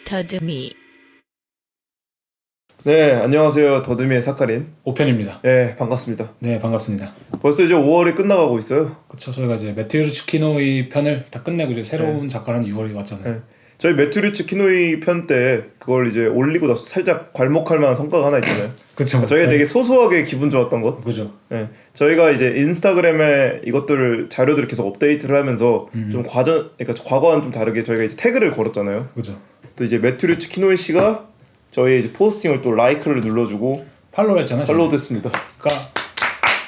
더듬이. 네, 안녕하세요. 더듬이의 사카린. 오편입니다. 네, 반갑습니다. 네, 반갑습니다. 벌써 이제 5월이 끝나가고 있어요. 그쵸, 저희가 이제 매튜르츠 키노이 편을 다 끝내고 이제 새로운 작가는 6월이 왔잖아요. 네. 저희 매튜르츠 키노이 편 때 그걸 이제 올리고 나서 살짝 괄목할 만한 성과가 하나 있잖아요. 그쵸. 저희가 네. 되게 소소하게 기분 좋았던 것. 그죠. 네. 저희가 이제 인스타그램에 이것들을 자료들을 계속 업데이트를 하면서 좀 그러니까 과거와는 좀 다르게 저희가 이제 태그를 걸었잖아요. 그죠. 또 이제 매튜르츠 키노이 씨가 저희 이제 포스팅을 또 라이크를 눌러주고 팔로우 했잖아요. 팔로우 됐습니다. 그러니까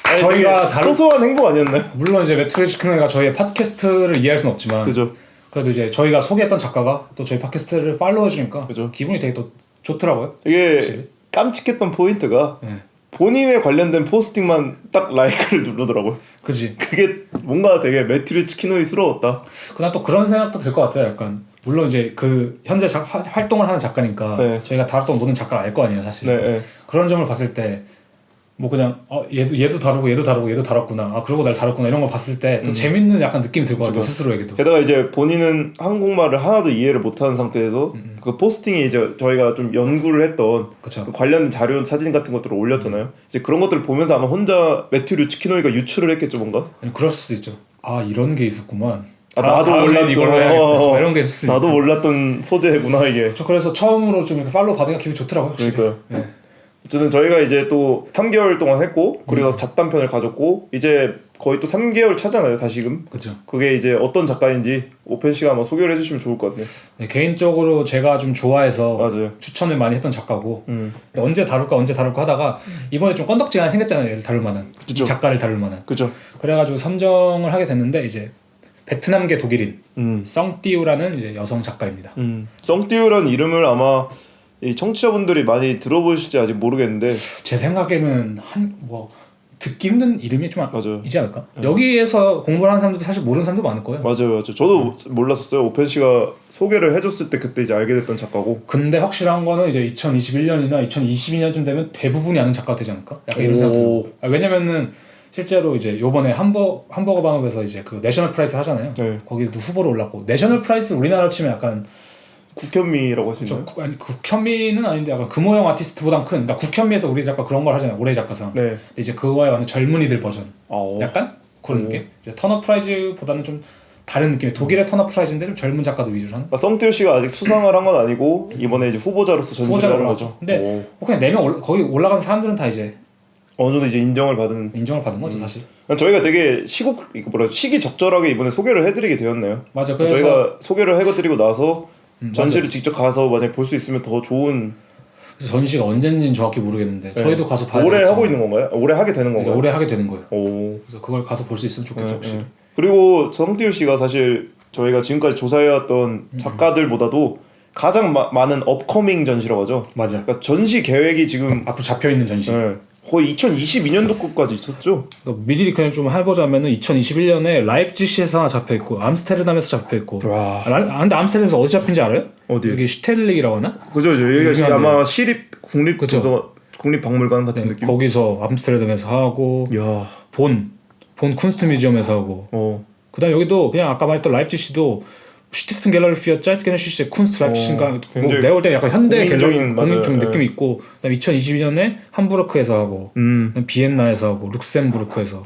아니, 저희가 소소한 행복 아니었나요? 물론 이제 매튜르츠 키노이가 저희의 팟캐스트를 이해할 수는 없지만 그죠. 그래도 이제 저희가 소개했던 작가가 또 저희 팟캐스트를 팔로우 해주니까 그죠. 기분이 되게 또 좋더라고요. 이게 확실히. 깜찍했던 포인트가 네. 본인에 관련된 포스팅만 딱 라이크를 누르더라고요. 그지. 그게 뭔가 되게 매튜르츠 키노이스러웠다. 그냥 또 그런 생각도 들 것 같아요. 약간 물론 이제 그 현재 활동을 하는 작가니까 네. 저희가 다뤘던 모든 작가를 알 거 아니에요, 사실. 네, 네. 그런 점을 봤을 때 뭐 그냥 얘도 다루고 얘도 다뤘구나. 그러고 날 다뤘구나. 이런 걸 봤을 때 또 재밌는 약간 느낌이 들 것 같아요, 스스로에게도. 게다가 이제 본인은 한국말을 하나도 이해를 못하는 상태에서 그 포스팅이 이제 저희가 좀 연구를 했던 그쵸. 그 관련 자료 사진 같은 것들을 올렸잖아요. 이제 그런 것들을 보면서 아마 혼자 매튜르츠 키노이가 유출을 했겠죠, 뭔가. 아니, 그럴 수도 있죠. 이런 게 있었구만. 나도 다음엔 몰랐던 이걸로 해야겠다. 이런 게 있을 수 나도 몰랐던 소재구나 이게. 그래서 처음으로 좀 이렇게 팔로우 받으니까 기분이 좋더라고요. 확실히. 그러니까요. 네. 어쨌든 저희가 이제 또 3개월 동안 했고 그리고 나서 잡단편을 가졌고 이제 거의 또 3개월 차잖아요 다시금. 그죠. 그게 이제 어떤 작가인지 오펜 씨가 한번 소개를 해주시면 좋을 것 같네요. 네, 개인적으로 제가 좀 좋아해서 맞아요. 추천을 많이 했던 작가고 언제 다룰까 하다가 이번에 좀 건덕지가 하나 생겼잖아요. 얘를 다룰 만한. 그쵸. 이 작가를 다룰 만한. 그죠. 그래가지고 선정을 하게 됐는데 이제 베트남계 독일인 썽띠우라는 이제 여성 작가입니다. 썽띠우라는 이름을 아마 이 청취자분들이 많이 들어보실지 아직 모르겠는데 제 생각에는 듣기 힘든 이름이 좀 맞아요. 이지 않을까? 여기에서 공부를 하는 사람들도 사실 모르는 사람도 많을 거예요. 맞아요. 저도 몰랐었어요. 오펜 씨가 소개를 해줬을 때 그때 이제 알게 됐던 작가고. 근데 확실한 거는 이제 2021년이나 2022년쯤 되면 대부분이 아는 작가가 되지 않을까? 약간 이런 생각 들어요. 왜냐면은 실제로 이제 요번에 함버거 방업에서 이제 그 내셔널 프라이스 하잖아요. 네. 거기도 후보로 올랐고 내셔널 프라이스 우리나라로 치면 약간 국현미라고 할 수 있나요? 아니 국현미는 아닌데 약간 금호영 아티스트보단 큰 그러니까 국현미에서 우리 작가 그런 걸 하잖아요. 올해 작가상. 네. 근데 이제 그거에 완전 젊은이들 버전. 아, 약간 그런 느낌. 이제 터너 프라이즈보다는 좀 다른 느낌의 독일의 터너 프라이즈인데 좀 젊은 작가도 위주로 하는. 썽띠우 씨가 아직 수상을 한 건 아니고 이번에 이제 후보자로서 전시를 하는 거죠. 근데 그냥 4명 거기 올라간 사람들은 다 이제 어느 정도 이제 인정을 받은 거죠 사실. 저희가 되게 시기적절하게 이번에 소개를 해드리게 되었네요. 맞아. 그래서 저희가 소개를 해드리고 나서 전시를 직접 가서 만약에 볼 수 있으면 더 좋은. 전시가 언제인지는 정확히 모르겠는데 저희도 가서 봐야 올해 되겠지만 하고 있는 건가요? 올해 하게 되는 건가요? 올해 하게 되는 거예요. 오. 그래서 그걸 가서 볼 수 있으면 좋겠죠. 확실히. 그리고 썽띠우 씨가 사실 저희가 지금까지 조사해왔던 작가들보다도 가장 많은 업커밍 전시라고 하죠. 맞아. 그러니까 전시 계획이 지금 앞으로 잡혀 있는 전시. 거의 2022년도 것까지 있었죠. 그러니까 미리 그냥 좀 해보자면은 2021년에 라이프치히에서 하나 잡혀 있고 암스테르담에서 잡혀 있고. 와. 근데 암스테르담에서 어디 잡힌지 알아요? 어디? 여기 슈텔릭이라고 하나? 그죠. 여기가 아마 시립 국립 그죠. 도서관, 국립박물관 같은 느낌. 거기서 암스테르담에서 하고 야. 본 쿤스트 뮤지엄에서 하고. 그다음 여기도 그냥 아까 말했던 라이프치히도 Stiftung Galerie für Zeitgenössische Kunst Leipzig인가 내가 볼 때 약간 현대 갤러리 공인중 느낌이 있고 그다음 2022년에 함부르크에서 하고 그다음 비엔나에서 하고 룩셈부르크에서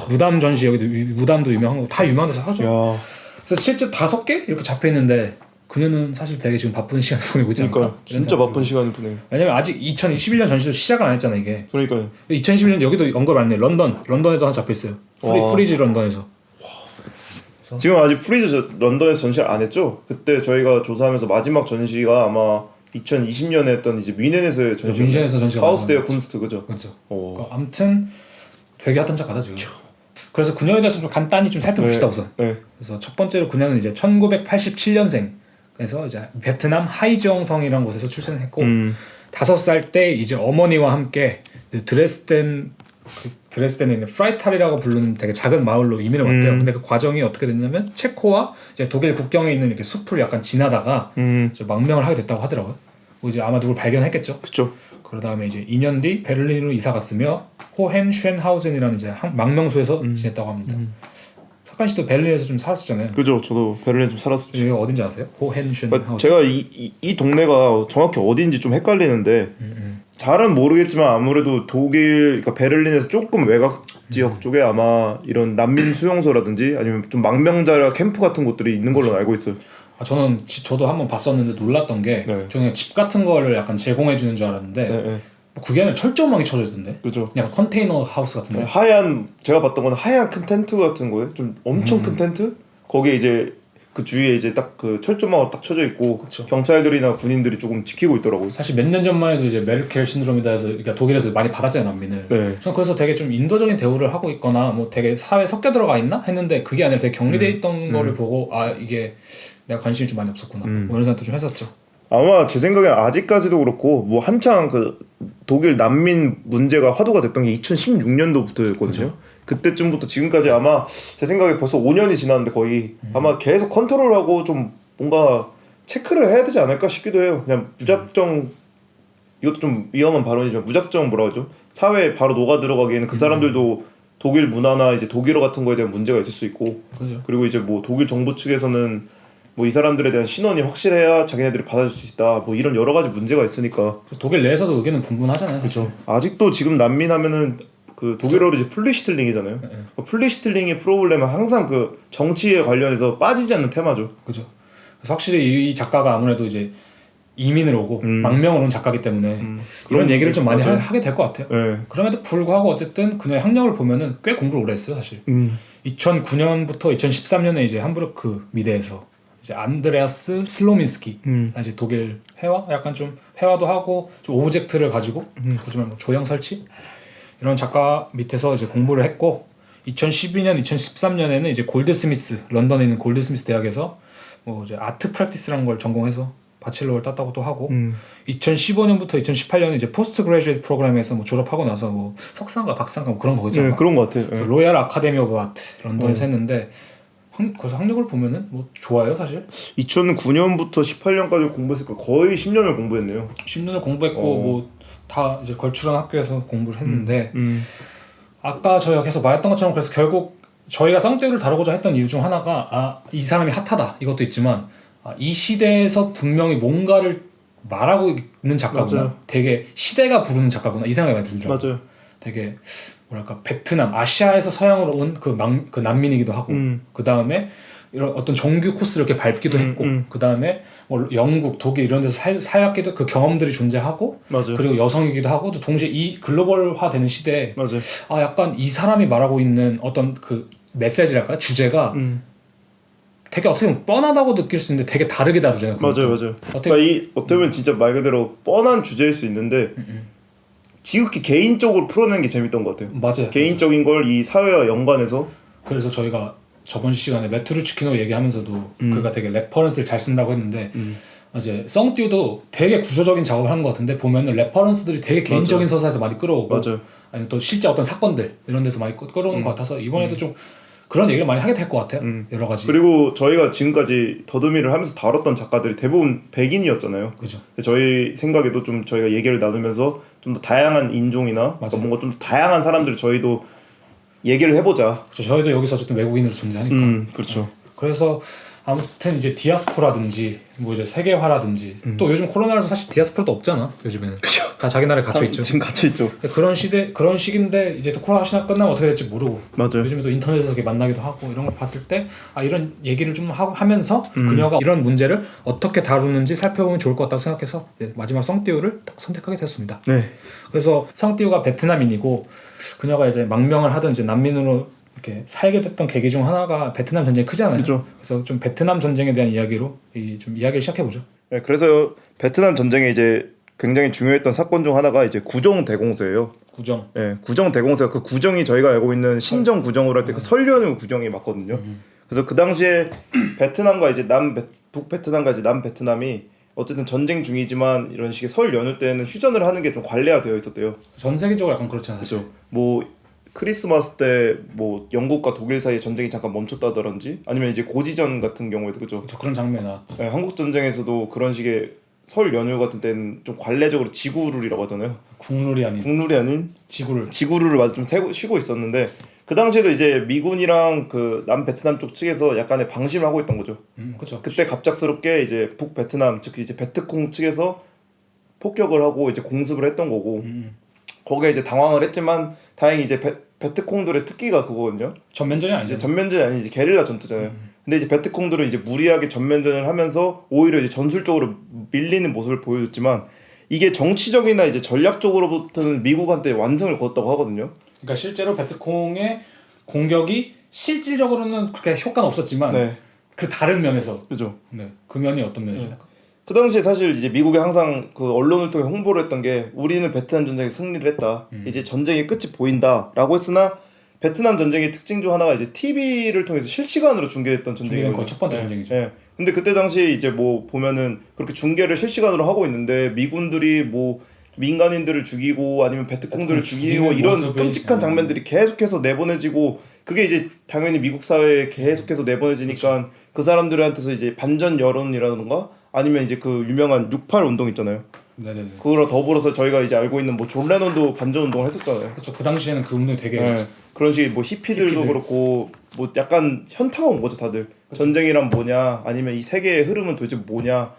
무담 전시 여기도 무담도 유명한 거 다 유명한 데서 하죠. 야. 그래서 실제 5개 이렇게 잡혀 있는데 그녀는 사실 되게 지금 바쁜 시간 보내고 있지 않을까? 그러니까 진짜 바쁜 시간을 보내요. 왜냐면 아직 2021년 전시도 시작을 안 했잖아 이게. 그러니까요. 2021년 여기도 언급 많네. 런던에도 하나 잡혀 있어요. 프리즈 런던에서. 지금 아직 프리즈 런던에서 전시를 안 했죠? 그때 저희가 조사하면서 마지막 전시가 아마 2020년에 했던 이제 뮌헨에서의 전시. 뮌헨에서 전시가 하우스 데어 쿤스트 그죠? 그렇죠. 그러니까 아무튼 되게 핫한 작가다 지금. 그래서 그녀에 대해서 좀 간단히 좀 살펴봅시다 우선. 그래서 첫 번째로 그녀는 이제 1987년생. 그래서 이제 베트남 하이지엉성이라는 곳에서 출생했고 5살 때 이제 어머니와 함께 드레스덴에 있는 프라이탈이라고 부르는 되게 작은 마을로 이민을 왔대요. 근데 그 과정이 어떻게 됐냐면 체코와 이제 독일 국경에 있는 이렇게 숲을 약간 지나다가 이제 망명을 하게 됐다고 하더라고요. 이제 아마 누굴 발견했겠죠. 그렇죠. 그 다음에 이제 2년 뒤 베를린으로 이사 갔으며 호헨슈엔하우젠이라는 이제 망명소에서 지냈다고 합니다. 석관 씨도 베를린에서 좀 살았었잖아요. 그죠. 저도 베를린 좀 살았었죠. 여기 어딘지 아세요? 호헨슌 그러니까 하우스. 제가 이 동네가 정확히 어딘지 좀 헷갈리는데 잘은 모르겠지만 아무래도 독일 그러니까 베를린에서 조금 외곽 지역 쪽에 아마 이런 난민 수용소라든지 아니면 좀 망명자 캠프 같은 곳들이 있는 걸로 알고 있어요. 저도 한번 봤었는데 놀랐던 게 네. 저는 집 같은 거를 약간 제공해 주는 줄 알았는데 네, 네. 뭐 그게 아니라 철조망이 쳐져 있던데. 그죠. 그냥 컨테이너 하우스 같은데. 네, 하얀 제가 봤던 건 하얀 큰 텐트 같은 거예요. 좀 엄청 큰 텐트. 거기에 이제 그 주위에 이제 딱 그 철조망으로 딱 쳐져 있고 그쵸. 경찰들이나 군인들이 조금 지키고 있더라고요. 사실 몇 년 전만 해도 이제 메르켈 신드롬이다 해서 그러니까 독일에서 많이 받았잖아요 난민을. 네. 저는 그래서 되게 좀 인도적인 대우를 하고 있거나 뭐 되게 사회에 섞여 들어가 있나 했는데 그게 아니라 되게 격리돼 있던 거를 보고 아 이게 내가 관심이 좀 많이 없었구나 뭐 이런 생각도 좀 했었죠. 아마 제 생각엔 아직까지도 그렇고 뭐 한창 그 독일 난민 문제가 화두가 됐던 게 2016년도부터였거든요. 그때쯤부터 지금까지 아마 제 생각에 벌써 5년이 지났는데 거의 아마 계속 컨트롤하고 좀 뭔가 체크를 해야 되지 않을까 싶기도 해요. 그냥 무작정 이것도 좀 위험한 발언이지만 무작정 뭐라 하죠? 사회에 바로 녹아 들어가기에는 그 사람들도 독일 문화나 이제 독일어 같은 거에 대한 문제가 있을 수 있고 그죠. 그리고 이제 뭐 독일 정부 측에서는 뭐 이 사람들에 대한 신원이 확실해야 자기네들이 받아줄 수 있다. 뭐 이런 여러 가지 문제가 있으니까. 독일 내에서도 의견은 분분하잖아요. 그렇죠. 아직도 지금 난민 하면은 그 독일어로 이제 플리시틀링이잖아요. 플리시틀링의 프로블렘은 항상 그 정치에 관련해서 빠지지 않는 테마죠. 그죠. 그래서 확실히 이 작가가 아무래도 이제 이민을 오고 망명을 온 작가기 때문에 이런 얘기를 좀 많이 하게 될 것 같아요. 네. 그럼에도 불구하고 어쨌든 그녀의 학력을 보면은 꽤 공부를 오래 했어요 사실. 2009년부터 2013년에 이제 함부르크 미대에서 이제 안드레아스 슬로민스키 이제 독일 회화 약간 좀 회화도 하고 좀 오브젝트를 가지고 보지만 뭐 조형 설치 이런 작가 밑에서 이제 공부를 했고 2012년 2013년에는 이제 골드스미스 런던에 있는 골드스미스 대학에서 뭐 이제 아트 프랙티스라는 걸 전공해서 바첼러를 땄다고도 하고 2015년부터 2018년 이제 포스트 그레주에이트 프로그램에서 뭐 졸업하고 나서 뭐 석사인가 박사인가 뭐 그런 거죠. 네, 그런 것 같아요. 그래서 로얄 아카데미 오브 아트 런던에서 했는데 그래서 학력을 보면은 뭐 좋아요 사실. 2009년부터 18년까지 공부했을 거 거의 10년을 공부했네요. 10년을 공부했고 뭐 다 이제 걸출한 학교에서 공부를 했는데 아까 저희가 계속 말했던 것처럼 그래서 결국 저희가 성격을 다루고자 했던 이유 중 하나가 이 사람이 핫하다 이것도 있지만 이 시대에서 분명히 뭔가를 말하고 있는 작가구나. 맞아요. 되게 시대가 부르는 작가구나 이 생각이 많이 들더라고요. 맞아요. 되게 뭐랄까 베트남 아시아에서 서양으로 온 그 난민이기도 하고 그 다음에 이런 어떤 정규 코스를 이렇게 밟기도 했고 그 다음에 뭐 영국 독일 이런 데서 살았기도 그 경험들이 존재하고 맞아요. 그리고 여성이기도 하고 또 동시에 이 글로벌화되는 시대에 맞아요. 약간 이 사람이 말하고 있는 어떤 그 메시지랄까요 주제가 되게 어떻게 보면 뻔하다고 느낄 수 있는데 되게 다르게 다루잖아요. 맞아요. 그러니까 이 어떻게 보면 진짜 말 그대로 뻔한 주제일 수 있는데 지극히 개인적으로 풀어내는 게 재밌던 것 같아요. 맞아요. 개인적인 걸 이 사회와 연관해서. 그래서 저희가 저번 시간에 메트루치키노 얘기하면서도 그가 되게 레퍼런스를 잘 쓴다고 했는데 이제 썽띠우도 되게 구조적인 작업을 하는 것 같은데 보면은 레퍼런스들이 되게 개인적인 맞아요. 서사에서 많이 끌어오고 맞아요. 아니면 또 실제 어떤 사건들 이런 데서 많이 끌어오는 것 같아서 이번에도 좀 그런 얘기를 많이 하게 될 것 같아요. 여러 가지. 그리고 저희가 지금까지 더듬이를 하면서 다뤘던 작가들이 대부분 백인이었잖아요. 그죠. 저희 생각에도 좀 저희가 얘기를 나누면서 좀 더 다양한 인종이나 뭔가 좀 다양한 사람들을 저희도 얘기를 해보자. 그렇죠. 저희도 여기서 어쨌든 외국인으로 존재하니까. 그렇죠. 그래서 아무튼 이제 디아스포라든지 뭐 이제 세계화라든지 또 요즘 코로나라서 사실 디아스포라도 없잖아 요즘에는. 그쵸. 다 자기 나라에 갇혀 있죠. 지금 갇혀 있죠. 그런 시기인데 이제 또 코로나 시나 끝나면 어떻게 될지 모르고. 맞아요. 요즘에 또 인터넷에서 이렇게 만나기도 하고 이런 걸 봤을 때 이런 얘기를 좀 하면서 그녀가 이런 문제를 어떻게 다루는지 살펴보면 좋을 것 같다고 생각해서 마지막 썽띠우를 딱 선택하게 됐습니다. 네. 그래서 썽띠우가 베트남인이고 그녀가 이제 망명을 하던 이제 난민으로 이렇게 살게 됐던 계기 중 하나가 베트남 전쟁이 크잖아요. 그렇죠. 그래서 좀 베트남 전쟁에 대한 이야기로 좀 이야기를 시작해 보죠. 네, 그래서 베트남 전쟁에 이제 굉장히 중요했던 사건 중 하나가 이제 구정 대공세예요. 구정. 네, 구정 대공세가 그 구정이 저희가 알고 있는 신정 구정으로 할 때 그 설 연휴 구정이 맞거든요. 그래서 그 당시에 베트남과 이제 북베트남과 이제 남베트남이 어쨌든 전쟁 중이지만 이런 식의 설 연휴 때는 휴전을 하는 게 좀 관례화되어 있었대요. 전 세계적으로 약간 그렇잖아요. 그렇죠. 뭐 크리스마스 때 뭐 영국과 독일 사이에 전쟁이 잠깐 멈췄다든지 아니면 이제 고지전 같은 경우에도 그죠. 그런 장면이 나왔죠. 네, 한국 전쟁에서도 그런 식의 설 연휴 같은 때는 좀 관례적으로 지구룰이라고 하잖아요. 국룰이 아닌 지구룰을 맞아 좀 쉬고 있었는데 그 당시에도 이제 미군이랑 그 남베트남 쪽 측에서 약간의 방심을 하고 있던 거죠. 그렇죠. 그때 갑작스럽게 이제 북베트남 즉 이제 베트콩 측에서 폭격을 하고 이제 공습을 했던 거고 거기에 이제 당황을 했지만 다행히 이제 베트콩들의 특기가 그거거든요. 전면전이 아니죠. 이제 전면전이 아니지 게릴라 전투잖아요. 근데 이제 베트콩들은 이제 무리하게 전면전을 하면서 오히려 이제 전술적으로 밀리는 모습을 보여줬지만 이게 정치적이나 이제 전략적으로부터는 미국한테 완승을 거뒀다고 하거든요. 그러니까 실제로 베트콩의 공격이 실질적으로는 그렇게 효과는 없었지만 네. 그 다른 면에서 그죠. 네. 그 면이 어떤 면이죠? 그 당시에 사실 이제 미국이 항상 그 언론을 통해 홍보를 했던 게 우리는 베트남 전쟁에 승리를 했다. 이제 전쟁의 끝이 보인다라고 했으나 베트남 전쟁의 특징 중 하나가 이제 TV를 통해서 실시간으로 중계했던 전쟁이거든요. 거의 첫 번째 전쟁이죠. 네. 근데 그때 당시 이제 뭐 보면은 그렇게 중계를 실시간으로 하고 있는데 미군들이 뭐 민간인들을 죽이고 아니면 베트콩들을 죽이고 이런 모습이, 끔찍한 장면들이 계속해서 내보내지고 그게 이제 당연히 미국 사회에 계속해서 내보내지니까 그 사람들한테서 이제 반전 여론이라던가 아니면 이제 그 유명한 6.8 운동 있잖아요. 네네네. 그거랑 더불어서 저희가 이제 알고 있는 뭐 존 레논도 반전 운동을 했었잖아요. 그렇죠. 그 당시에는 그 운동이 되게 네. 그런 식의 뭐 히피들도 그렇고 뭐 약간 현타가 온 거죠 다들. 그쵸. 전쟁이란 뭐냐 아니면 이 세계의 흐름은 도대체 뭐냐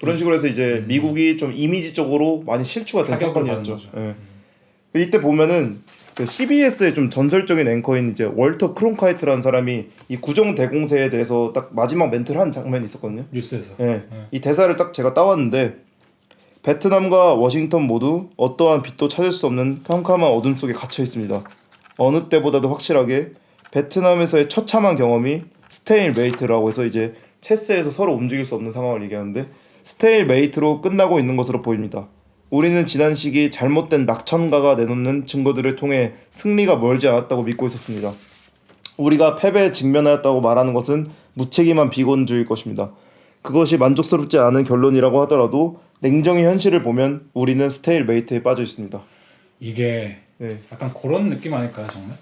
그런 식으로 해서 이제 미국이 좀 이미지적으로 많이 실추가 된 사건이었죠. 네. 이때 보면은 그 CBS의 좀 전설적인 앵커인 이제 월터 크론카이트라는 사람이 이 구정대공세에 대해서 딱 마지막 멘트를 한 장면이 있었거든요. 뉴스에서. 네. 이 대사를 딱 제가 따왔는데 베트남과 워싱턴 모두 어떠한 빛도 찾을 수 없는 캄캄한 어둠 속에 갇혀 있습니다. 어느 때보다도 확실하게 베트남에서의 처참한 경험이 스테일메이트라고 해서 이제 체스에서 서로 움직일 수 없는 상황을 얘기하는데 스테일메이트로 끝나고 있는 것으로 보입니다. 우리는 지난 시기 잘못된 낙천가가 내놓는 증거들을 통해 승리가 멀지 않았다고 믿고 있었습니다. 우리가 패배에 직면하였다고 말하는 것은 무책임한 비관주의일 것입니다. 그것이 만족스럽지 않은 결론이라고 하더라도 냉정히 현실을 보면 우리는 스테일메이트에 빠져 있습니다. 이게 네. 약간 그런 느낌 아닐까요, 정말?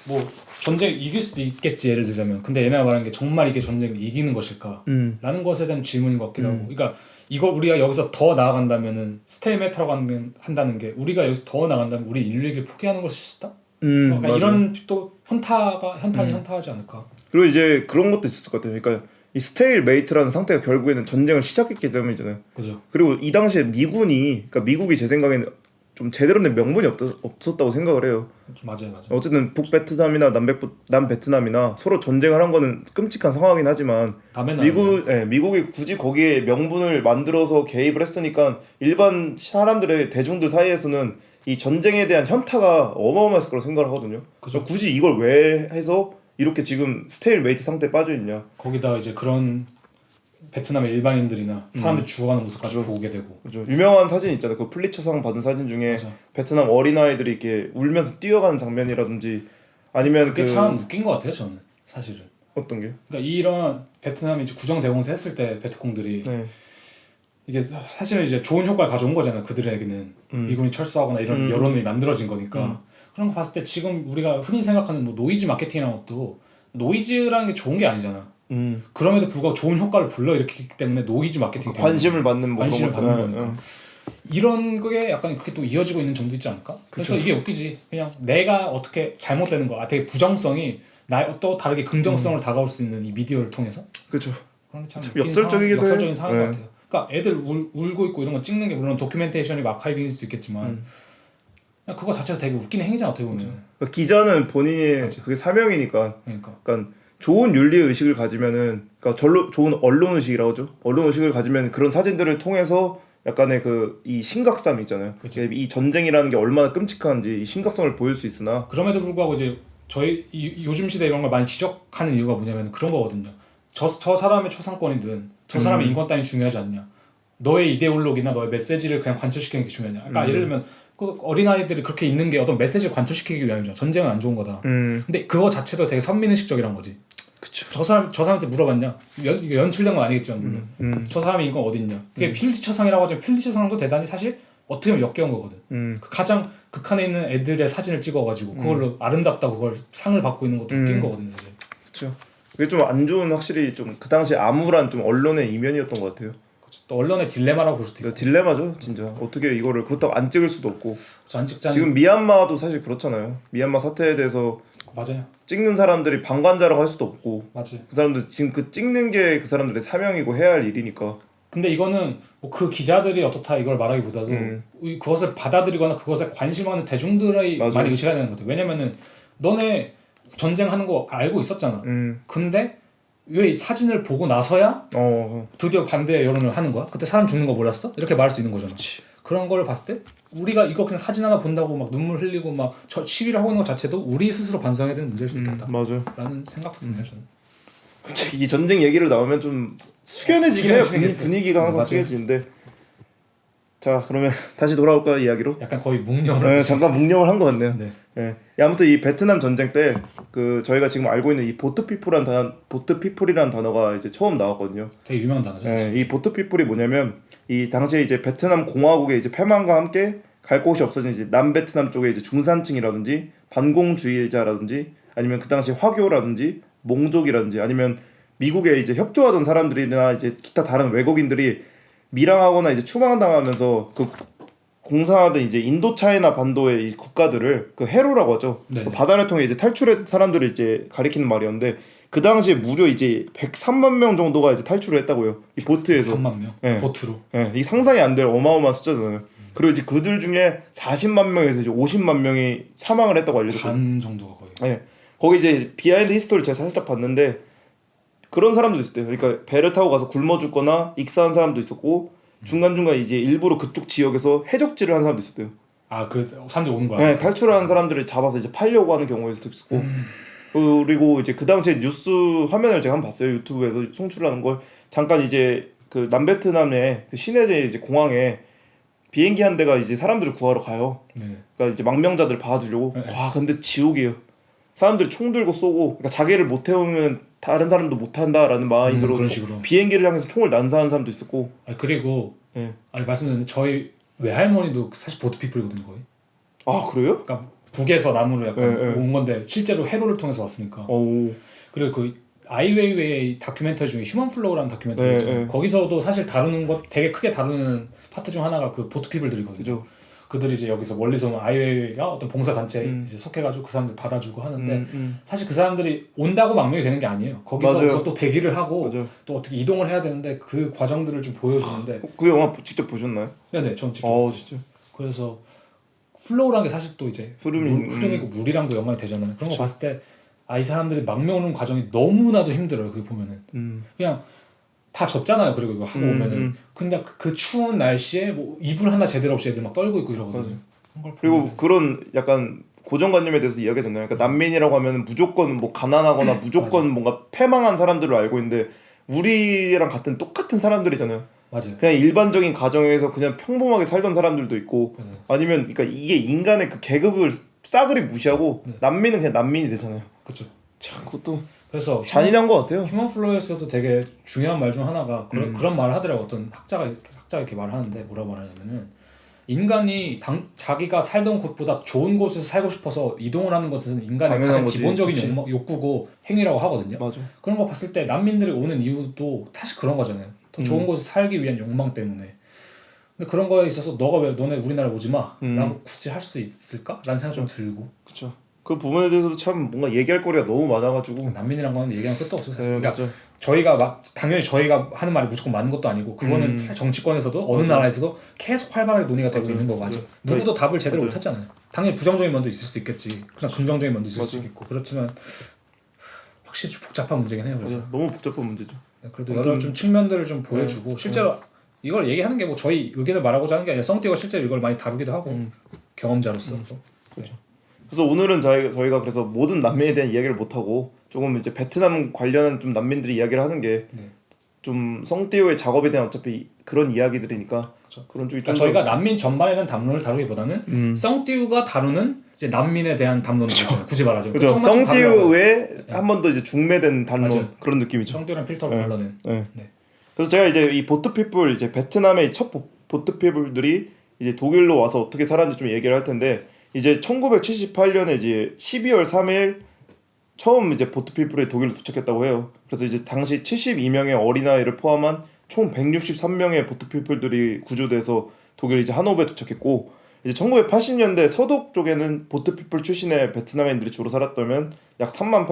뭐 전쟁 이길 수도 있겠지 예를 들자면, 근데 얘네가 말하는 게 정말 이게 전쟁을 이기는 것일까? 라는 것에 대한 질문인 것 같기도 하고, 그러니까 이거 우리가 여기서 더 나아간다면은 스테일메이트라고 한다는 게 우리가 여기서 더 나아간다면 우리 인류에게 포기하는 것일 수 있다? 그러니까 이런 또 현탄이 현타하지 않을까? 그리고 이제 그런 것도 있었을 것 같아요. 그러니까 이 스테일메이트라는 상태가 결국에는 전쟁을 시작했기 때문이잖아요. 그죠. 그리고 이 당시에 그러니까 미국이 제 생각에는 좀 제대로 된 명분이 없었다고 생각을 해요. 맞아요. 어쨌든 북베트남이나 남베트남이나 서로 전쟁을 한 거는 끔찍한 상황이긴 하지만 미국이 굳이 거기에 명분을 만들어서 개입을 했으니까 일반 사람들의 대중들 사이에서는 이 전쟁에 대한 현타가 어마어마했을 거라고 생각을 하거든요. 그죠. 굳이 이걸 왜 해서 이렇게 지금 스테일메이트 상태에 빠져 있냐. 거기다 이제 그런 베트남의 일반인들이나 사람들 죽어가는 모습까지 보게 되고. 그죠. 유명한 사진 있잖아요. 그 플리처상 받은 사진 중에 베트남 어린아이들이 이렇게 울면서 뛰어가는 장면이라든지 아니면 그게 참 웃긴 것 같아요, 저는 사실은. 어떤 게? 그러니까 이런 베트남이 이제 구정대공세 했을 때 베트콩들이 이게 사실은 이제 좋은 효과를 가져온 거잖아요. 그들에게는 미군이 철수하거나 이런 여론이 만들어진 거니까. 그런 거 봤을 때 지금 우리가 흔히 생각하는 뭐 노이즈 마케팅이라는 것도 노이즈라는 게 좋은 게 아니잖아. 그럼에도 불구하고 좋은 효과를 불러일으키기 때문에 노이즈 마케팅이 관심을 받는 거니까. 이런 게 약간 그렇게 또 이어지고 있는 점도 있지 않을까? 그래서 이게 웃기지. 그냥 내가 어떻게 잘못되는 거, 되게 부정성이 나의 또 다르게 긍정성으로 다가올 수 있는 이 미디어를 통해서. 그렇죠. 그런 게 참 역설적인 상황인 것 같아요. 그러니까 애들 울고 있고 이런 거 찍는 게 물론 도큐멘테이션이고 아카이빙일 수 있겠지만 그냥 그거 자체가 되게 웃기는 행위잖아 어떻게 보면. 그러니까 기자는 본인이 그게 사명이니까. 그러니까 좋은 윤리 의식을 가지면은 그러니까 좋은 언론 의식이라고 하죠. 언론 의식을 가지면 그런 사진들을 통해서 약간의 이 심각성이 있잖아요. 그쵸. 이 전쟁이라는 게 얼마나 끔찍한지 이 심각성을 보일 수 있으나 그럼에도 불구하고 이제 저희 요즘 시대 이런 걸 많이 지적하는 이유가 뭐냐면 그런 거거든요. 저 사람의 초상권이든 저 사람의 인권 따윈 중요하지 않냐. 너의 이데올로기나 너의 메시지를 그냥 관철시키는 게 중요하냐. 그러니까 예를 들면 그 어린아이들이 그렇게 있는 게 어떤 메시지를 관철시키기 위함이죠. 전쟁은 안 좋은 거다. 근데 그거 자체도 되게 선민의식적이란 거지. 그쵸. 저 사람한테 물어봤냐? 연출된 건 아니겠지만 저 사람의 인권 어딨냐? 그게 필리처상이라고 하지만 필리처상도 대단히 사실 어떻게 보면 역겨운 거거든. 그 가장 극한에 있는 애들의 사진을 찍어가지고 그걸로 아름답다고 그걸 상을 받고 있는 것도 웃긴 거거든요, 사실. 그렇죠. 그게 좀 안 좋은 확실히 좀 그 당시 암울한 좀 언론의 이면이었던 것 같아요. 또 언론의 딜레마라고 볼 수도 있고. 딜레마죠, 진짜. 어떻게 이거를 그렇다고 안 찍을 수도 없고. 안 찍자는. 지금 미얀마도 사실 그렇잖아요. 미얀마 사태에 대해서 맞아요. 찍는 사람들이 방관자라고 할 수도 없고. 맞아요. 그 사람들 지금 그 찍는 게 그 사람들의 사명이고 해야 할 일이니까. 근데 이거는 뭐 그 기자들이 어떻다 이걸 말하기보다도 그것을 받아들이거나 그것에 관심하는 대중들의 맞아요. 많이 의식해야 되는 것 같아요. 왜냐면은 너네 전쟁하는 거 알고 있었잖아. 근데 왜 이 사진을 보고 나서야 드디어 반대 여론을 하는 거야? 그때 사람 죽는 거 몰랐어? 이렇게 말할 수 있는 거잖아. 그치. 그런 걸 봤을 때 우리가 이거 그냥 사진 하나 본다고 막 눈물 흘리고 막 시위를 하고 있는 것 자체도 우리 스스로 반성해야 되는 문제일 수 있겠다. 맞아요. 라는 생각도 드네요 저는. 이 전쟁 얘기를 나오면 좀 숙연해지긴 해요. 분위기가 항상 맞아요. 숙연해지는데. 자, 그러면 다시 돌아올까요, 이야기로? 약간 거의 묵념을 잠깐 묵념을 한 것 같네요. 네. 예. 아무튼 이 베트남 전쟁 때 그 저희가 지금 알고 있는 이 보트피플이라는 단어가 이제 처음 나왔거든요. 되게 유명한 단어죠. 예, 이 보트피플이 뭐냐면 이 당시에 이제 베트남 공화국의 이제 패망과 함께 갈 곳이 없어진 이제 남베트남 쪽에 이제 중산층이라든지 반공주의자라든지 아니면 그 당시 화교라든지 몽족이라든지 아니면 미국에 이제 협조하던 사람들이나 이제 기타 다른 외국인들이 밀항하거나 이제 추방당하면서 그 공사하던 이제 인도 차이나 반도의 이 국가들을 그 해로라고 하죠. 그 바다를 통해 이제 탈출한 사람들을 이제 가리키는 말이었는데 그 당시에 무려 이제 103만 명 정도가 이제 탈출을 했다고요. 이 보트에서. 3만 명. 예. 보트로. 예. 이 상상이 안 될 어마어마한 숫자잖아요. 그리고 이제 그들 중에 40만 명에서 이제 50만 명이 사망을 했다고 알려졌거든요. 반 정도가 거의. 예. 거기 이제 비하인드 히스토리를 제가 살짝 봤는데 그런 사람도 있었대요. 그러니까 배를 타고 가서 굶어 죽거나 익사한 사람도 있었고 중간중간 이제 일부러 그쪽 지역에서 해적질을 한 사람도 있었대요. 아, 그 사람들이 오는 거야? 네, 탈출한 사람들을 잡아서 이제 팔려고 하는 경우에도 있었고 그리고 이제 그 당시에 뉴스 화면을 제가 한번 봤어요. 유튜브에서 송출하는 걸 잠깐 이제 그 남베트남의 그 시내에 이제 공항에 비행기 한 대가 이제 사람들을 구하러 가요. 네. 그러니까 이제 망명자들을 봐주려고. 네. 와, 근데 지옥이에요. 사람들이 총 들고 쏘고, 그러니까 자기를 못 태우면 다른 사람도 못 한다라는 마인드로 그런 식으로. 비행기를 향해서 총을 난사하는 사람도 있었고. 아, 그리고 예. 말씀드렸는데 저희 외할머니도 사실 보트피플이거든요 거의. 아, 그래요? 그러니까 북에서 남으로 약간 네, 네. 온 건데 실제로 해로를 통해서 왔으니까. 오. 그리고 그 아이웨이웨이 다큐멘터리 중에 휴먼 플로우라는 다큐멘터리 네, 있잖아요. 네. 거기서도 사실 다루는 것 되게 크게 다루는 파트 중 하나가 그 보트피플들이거든요. 그죠. 그들이 이제 여기서 멀리서 오는 아이웨이가 어떤 봉사 단체에 이제 속해가지고 그 사람들 받아주고 하는데 사실 그 사람들이 온다고 망명이 되는 게 아니에요. 거기서 맞아요. 또 대기를 하고 맞아요. 또 어떻게 이동을 해야 되는데 그 과정들을 좀 보여주는데. 그 영화 직접 보셨나요? 네네, 전 직접 봤어요. 진짜. 그래서 플로우라는 게 사실 또 이제 흐름이고 물이랑도 연관이 되잖아요. 그런 거 봤을 때 이 사람들이 망명 오는 과정이 너무나도 힘들어요. 그게 보면은 그냥 다 졌잖아요. 그리고 이거 하고 오면은 근데 그 추운 날씨에 뭐 이불 하나 제대로 없이 애들 막 떨고 있고 이러거든요. 그리고 그런 약간 고정관념에 대해서 이야기하잖아요. 그러니까 난민이라고 하면 무조건 뭐 가난하거나 무조건 뭔가 패망한 사람들로 알고 있는데 우리랑 같은 똑같은 사람들이잖아요. 맞아요. 그냥 일반적인 가정에서 그냥 평범하게 살던 사람들도 있고 아니면 그러니까 이게 인간의 그 계급을 싸그리 무시하고 난민은 그냥 난민이 되잖아요. 그렇죠. 참 그것도 그래서 잔인한 것 같아요. 휴먼 플로우에서도 되게 중요한 말 중 하나가 그런 말을 하더라고. 어떤 학자가 이렇게 말을 하는데 뭐라고 말하냐면은 인간이 자기가 살던 곳보다 좋은 곳에서 살고 싶어서 이동을 하는 것은 인간의 가장 거지. 기본적인 욕구고 행위라고 하거든요. 맞아. 그런 거 봤을 때 난민들이 오는 이유도 사실 그런 거잖아요. 더 좋은 곳에 살기 위한 욕망 때문에. 근데 그런 거에 있어서 너가 왜 너네 우리나라 오지 마 라고 굳이 할 수 있을까? 라는 생각 좀 들고. 그렇죠. 그 부분에 대해서도 참 뭔가 얘기할 거리가 너무 많아가지고 난민이란 거는 얘기하면 끝도 없어요. 네, 그러니까 맞아. 저희가 막 당연히 저희가 하는 말이 무조건 맞는 것도 아니고 그거는 정치권에서도 어느 나라에서도 계속 활발하게 논의가 되고 있는 거고 아직 누구도 답을 제대로 못 했잖아요. 당연히 부정적인 면도 있을 수 있겠지. 그냥 긍정적인 면도 있을 수 있겠고 그렇지만 확실히 복잡한 문제긴 해요. 그래서 너무 복잡한 문제죠. 그래도 여러 좀 측면들을 좀 보여주고 실제로 이걸 얘기하는 게 뭐 저희 의견을 말하고자 하는 게 아니라 성띠가 실제로 이걸 많이 다루기도 하고 경험자로서 그렇죠. 그래서 오늘은 저희가 그래서 모든 난민에 대한 이야기를 못 하고 조금 이제 베트남 관련한 좀 난민들이 이야기를 하는 게 좀 성띠오의 작업에 대한 어차피 그런 이야기들이니까 그렇죠. 그런 쪽이 좀 저희가 난민 전반에 대한 담론을 다루기보다는 성띠우가 다루는 이제 난민에 대한 담론을 보잖아요. 굳이 말하자면 그렇죠. 성띠우에 한 번 더 이제 중매된 담론 맞아요. 그런 느낌이죠. 성띠우랑 필터로 걸러낸. 네. 그래서 제가 이제 이 보트피플 이제 베트남의 첫 보트피플들이 이제 독일로 와서 어떻게 살았는지 좀 얘기를 할 텐데 이제 1978년에 이제 12월 3일 처음 이제 보트피플이 독일로 도착했다고 해요. 그래서 이제 당시 72명의 어린아이를 포함한 총 163명의 보트피플들이 구조돼서 독일 이제 하노버에 도착했고 이제 1980년대 서독 쪽에는 보트피플 출신의 베트남인들이 주로 살았다면 약 3만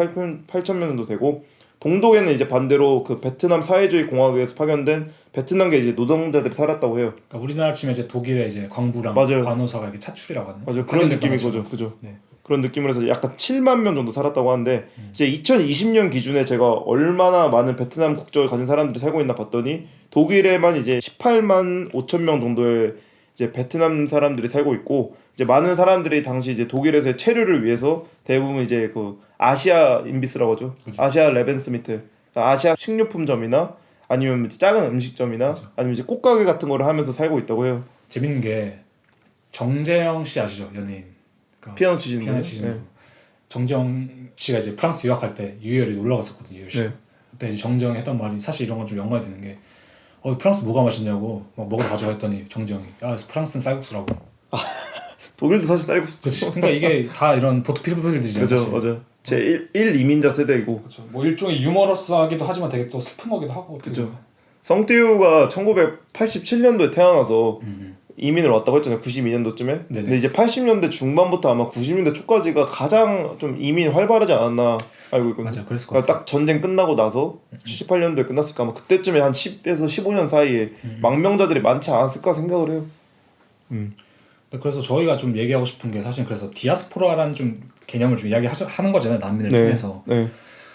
8천 명 정도 되고 동독에는 이제 반대로 그 베트남 사회주의 공화국에서 파견된 베트남계 이제 노동자들이 살았다고 해요. 그러니까 우리나라 치면 이제 독일의 이제 광부랑 맞아요. 관호사가 이렇게 차출이라고 하는. 맞아요. 그런 느낌인 거죠. 그죠. 네. 그런 느낌으로 해서 약간 7만 명 정도 살았다고 하는데 이제 2020년 기준에 제가 얼마나 많은 베트남 국적을 가진 사람들이 살고 있나 봤더니 독일에만 이제 18만 5천 명 정도의 이제 베트남 사람들이 살고 있고 이제 많은 사람들이 당시 이제 독일에서의 체류를 위해서 대부분 이제 그 아시아 인비스라고 하죠. 그렇죠. 아시아 레벤스미트, 아시아 식료품점이나 아니면 작은 음식점이나 그렇죠. 아니면 이제 꽃가게 같은 거를 하면서 살고 있다고 해요. 재밌는 게 정재영 씨 아시죠? 연예인. 그러니까 피아노 치시는 분. 네. 정재영 씨가 이제 프랑스 유학할 때 유열이 놀러 갔었거든요. 유열 씨. 네. 그때 이제 정재영이 했던 말이 사실 이런 건 좀 연관이 되는 게 프랑스 뭐가 맛있냐고 막 먹으러 가자고 했더니 정재영이 야 프랑스는 쌀국수라고. 독일도 사실 쌀국수. 그렇지. 그러니까 이게 다 이런 보트피플들이잖아요. 그죠, 맞아. 제 1 이민자 세대이고. 그렇죠. 뭐 일종의 유머러스하기도 하지만 되게 또 슬픈 거기도 하고. 그렇죠. 성띠우가 1987년도에 태어나서 이민을 왔다고 했잖아요. 92년도쯤에. 네네. 근데 이제 80년대 중반부터 아마 90년대 초까지가 가장 좀 이민 활발하지 않았나 알고 있거든요. 맞아, 그랬을 것 그러니까 딱 전쟁 끝나고 나서 78년도에 끝났을까 아마 그때쯤에 한 10에서 15년 사이에 망명자들이 많지 않았을까 생각을 해요. 그래서 저희가 좀 얘기하고 싶은 게 사실 그래서 디아스포라라는 좀 개념을 좀 이야기하는 거잖아요. 난민을 통해서. 네.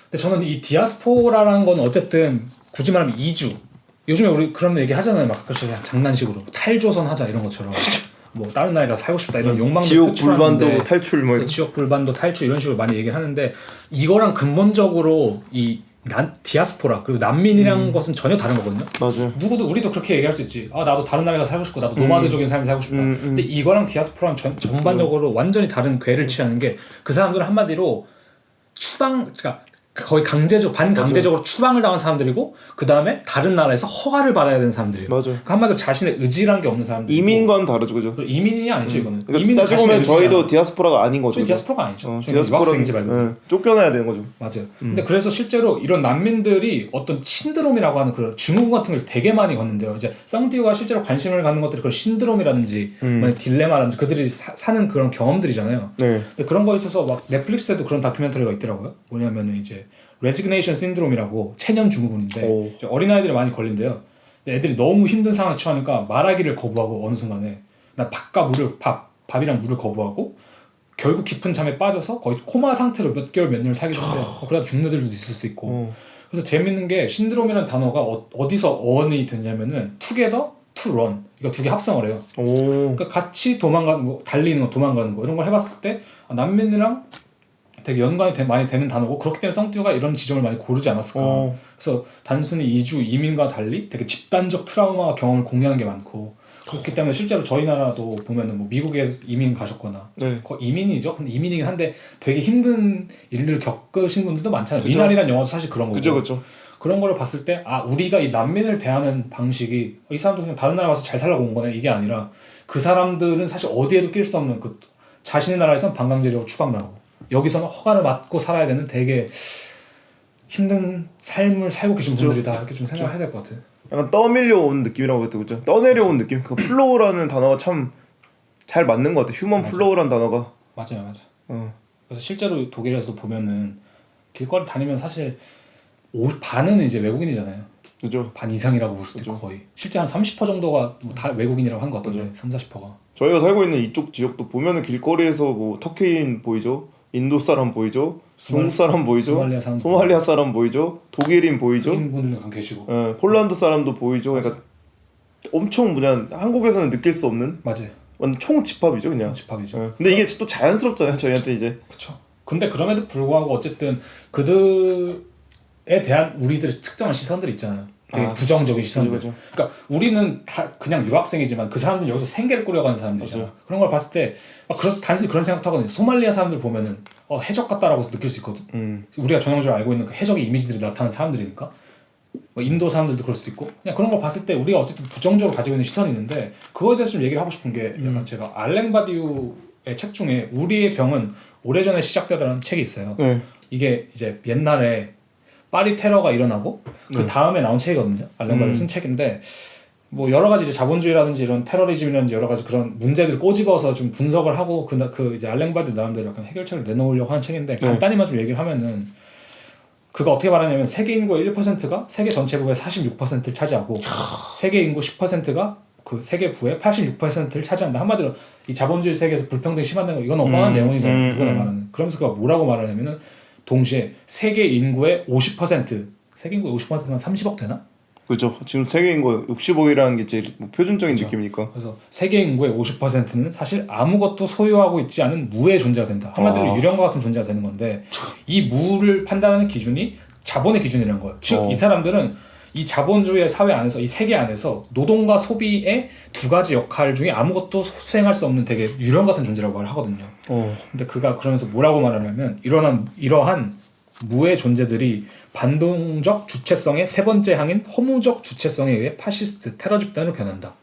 근데 저는 이 디아스포라라는 건 어쨌든 굳이 말하면 이주. 요즘에 우리 그런 얘기 하잖아요. 막 그냥 장난식으로 탈조선 하자 이런 것처럼. 뭐 다른 나라에 가서 살고 싶다 이런 욕망도 지옥 불반도 탈출 뭐 지옥 불반도 탈출 이런 식으로 많이 얘기를 하는데 이거랑 근본적으로 이 디아스포라 그리고 난민이라는 것은 전혀 다른 거거든요. 맞아요. 누구도 우리도 그렇게 얘기할 수 있지. 아 나도 다른 나라에 가서 살고 싶고 나도 노마드적인 삶을 살고 싶다. 근데 이거랑 디아스포라는 전반적으로 완전히 다른 궤를 취하는 게 그 사람들은 한마디로 그러니까 거의 반강제적으로 추방을 당한 사람들이고 그 다음에 다른 나라에서 허가를 받아야 되는 사람들이에요. 맞아요. 그러니까 한마디로 자신의 의지라는 게 없는 사람들. 이민과는 다르죠, 그죠? 이민이 아니죠 이거는. 그러니까 이민은 따지고 보면 저희도 디아스포라가 아닌 거죠. 저희 디아스포라가 아니죠. 디아스포라인지 말고 쫓겨나야 되는 거죠. 맞아요. 근데 그래서 실제로 이런 난민들이 어떤 신드롬이라고 하는 그런 증후군 같은 걸 되게 많이 걷는데요. 이제 쌍띠우가 실제로 관심을 갖는 것들이 그런 신드롬이라든지 딜레마라든지 그들이 사는 그런 경험들이잖아요. 네. 근데 그런 거에 있어서 막 넷플릭스에도 그런 다큐멘터리가 있더라고요. 뭐냐면은 이제 레지그네이션 신드롬이라고 체념 증후군인데 어린아이들이 많이 걸린대요. 애들이 너무 힘든 상황에 처하니까 말하기를 거부하고 어느 순간에 나 밥이랑 물을 거부하고 결국 깊은 잠에 빠져서 거의 코마 상태로 몇 개월 몇 년을 살게 된대요. 그러다 죽는 애들도 있을 수 있고. 그래서 재밌는 게 신드롬이라는 단어가 어디서 어원이 됐냐면은 together to run 이거 두 개 합성을 해요. 그러니까 같이 도망가는 거, 달리는 거, 도망가는 거 이런 걸 해봤을 때 난민이랑 되게 연관이 많이 되는 단어고 그렇기 때문에 쌍띠우가 이런 지점을 많이 고르지 않았을까. 그래서 단순히 이주 이민과 달리 되게 집단적 트라우마 경험을 공유하는 게 많고 그렇기 때문에 실제로 저희 나라도 보면은 뭐 미국에 이민 가셨거나 이민이죠. 근데 이민이긴 한데 되게 힘든 일들을 겪으신 분들도 많잖아요. 그쵸? 미나리란 영화도 사실 그런 거고. 그죠. 그런 거를 봤을 때 우리가 이 난민을 대하는 방식이 이 사람도 그냥 다른 나라 가서 잘 살라고 온 거네 이게 아니라 그 사람들은 사실 어디에도 낄 수 없는 그 자신의 나라에선 반강제적으로 추방당하고 여기서는 허가를 받고 살아야 되는 되게 힘든 삶을 살고 계신 분들이다 이렇게 좀 생각해야 될 것 같아요. 약간 떠밀려온 느낌이라고 했죠, 그죠? 떠내려온 느낌. 그 플로우라는 단어가 참 잘 맞는 것 같아. 휴먼 플로우라는 단어가. 맞아요. 그래서 실제로 독일에서도 보면은 길거리 다니면 사실 반은 이제 외국인이잖아요. 그죠. 반 이상이라고 볼 수도 있고 거의. 실제 한 30% 정도가 다 외국인이라고 한 것 같던데 30-40%가. 저희가 살고 있는 이쪽 지역도 보면은 길거리에서 뭐 터키인 보이죠? 인도 사람 보이죠? 중국 사람 보이죠? 소말리아 사람 보이죠? 독일인 보이죠? 독일인 분들도 계시고. 폴란드 사람도 보이죠? 그러니까 엄청 한국에서는 느낄 수 없는. 맞아요. 완전 총집합이죠, 그냥. 총집합이죠. 근데 이게 또 자연스럽잖아요, 저희한테 이제. 그렇죠. 근데 그럼에도 불구하고 어쨌든 그들에 대한 우리들의 특정한 시선들이 있잖아요. 되게 부정적인 시선들. 그죠. 그러니까 우리는 다 그냥 유학생이지만 그 사람들은 여기서 생계를 꾸려가는 사람들이잖아. 그런 걸 봤을 때 단순히 그런 생각도 하거든요. 소말리아 사람들 보면은 해적 같다라고 느낄 수 있거든. 우리가 전형적으로 알고 있는 그 해적의 이미지들이 나타나는 사람들이니까. 뭐 인도 사람들도 그럴 수도 있고 그냥 그런 걸 봤을 때 우리가 어쨌든 부정적으로 가지고 있는 시선이 있는데 그거에 대해서 좀 얘기를 하고 싶은 게 약간 제가 알랭 바디우의 책 중에 우리의 병은 오래전에 시작되더라는 책이 있어요. 이게 이제 옛날에 파리 테러가 일어나고 그 다음에 나온 책이거든요. 알랭바르 쓴 책인데 뭐 여러 가지 이제 자본주의라든지 이런 테러리즘이라든지 여러 가지 그런 문제들을 꼬집어서 좀 분석을 하고 그 이제 알랭바르 나름대로 약간 해결책을 내놓으려고 하는 책인데 간단히만 좀 얘기를 하면은 그가 어떻게 말하냐면 세계 인구의 1%가 세계 전체 부의 46%를 차지하고 세계 인구 10%가 그 세계 부의 86%를 차지한다. 한마디로 이 자본주의 세계에서 불평등이 심하다는 거 이건 어마어마한 내용이잖아요. 누구나 말하는. 그러면서 그가 뭐라고 말하냐면은 동시에 세계 인구의 50% 세계 인구의 50%가 30억 되나? 그렇죠. 지금 세계 인구 65이라는 게 제일 뭐 표준적인 그렇죠. 느낌이니까. 그래서 세계 인구의 50%는 사실 아무것도 소유하고 있지 않은 무의 존재가 된다. 한마디로 유령과 같은 존재가 되는 건데 이 무를 판단하는 기준이 자본의 기준이라는 거예요. 즉 이 사람들은 이 자본주의 사회 안에서 이 세계 안에서 노동과 소비의 두 가지 역할 중에 아무것도 수행할 수 없는 되게 유령 같은 존재라고 말을 하거든요. 근데 그가 그러면서 뭐라고 말하냐면 이러한 무의 존재들이 반동적 주체성의 세 번째 항인 허무적 주체성에 의해 파시스트 테러 집단으로 변한다.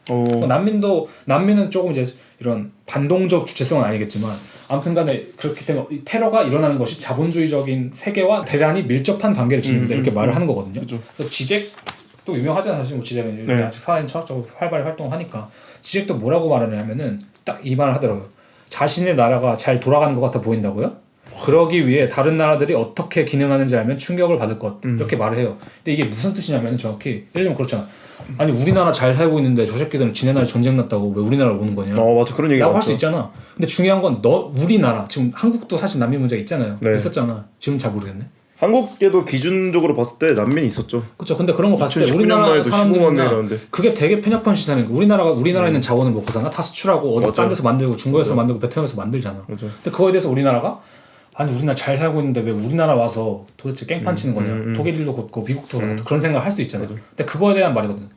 난민은 조금 이제 이런 반동적 주체성은 아니겠지만 아무튼간에 그렇기 때문에 이 테러가 일어나는 것이 자본주의적인 세계와 대단히 밀접한 관계를 지닌다 이렇게 말을 하는 거거든요. 그래서 지젝도 유명하잖아요. 사실 뭐 지젝은 요즘 아직 사회인 철학적으로 활발히 활동하니까 지젝도 뭐라고 말하냐면은 딱 이 말을 하더라고요. 자신의 나라가 잘 돌아가는 것 같아 보인다고요? 그러기 위해 다른 나라들이 어떻게 기능하는지 알면 충격을 받을 것 이렇게 말을 해요. 근데 이게 무슨 뜻이냐면 정확히 예를 들면 그렇잖아. 아니 우리나라 잘 살고 있는데 저 새끼들은 지네 나라에 전쟁 났다고 왜 우리나라로 오는 거냐? 맞아 그런 얘기 라고 할 수 있잖아. 근데 중요한 건 우리나라 지금 한국도 사실 난민 문제가 있잖아요. 있었잖아. 지금 잘 모르겠네. 한국에도 기준적으로 봤을 때 난민이 있었죠. 그렇죠. 근데 그런 거 봤을 때 우리나라 사람들이나 그게 되게 편협한 시선이고 우리나라에 있는 자원을 먹고 사나 다 수출하고 어디 딴 데서 만들고 중국에서 만들고 베트남에서 만들잖아. 근데 그거에 대해서 우리나라가 아니 우리나라 잘 살고 있는데 왜 우리나라 와서 도대체 깽판 치는 거냐. 독일도 그렇고 미국도 그렇고 그런 생각을 할 수 있잖아요. 근데 그거에 대한 말이거든.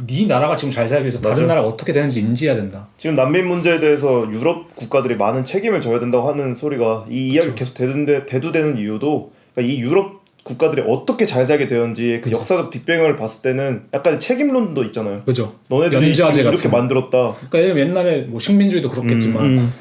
네 나라가 지금 잘 살기 위해서 다른 나라가 어떻게 되는지 인지해야 된다. 지금 난민 문제에 대해서 유럽 국가들이 많은 책임을 져야 된다고 하는 소리가 이 이야기 계속 대두되는 이유도 그러니까 이 유럽 국가들이 어떻게 잘 살게 되었는지 그 역사적 뒷배경을 봤을 때는 약간 책임론도 있잖아요. 그죠. 너네들이 지금 이렇게 만들었다. 그러니까 옛날에 뭐 식민주의도 그렇겠지만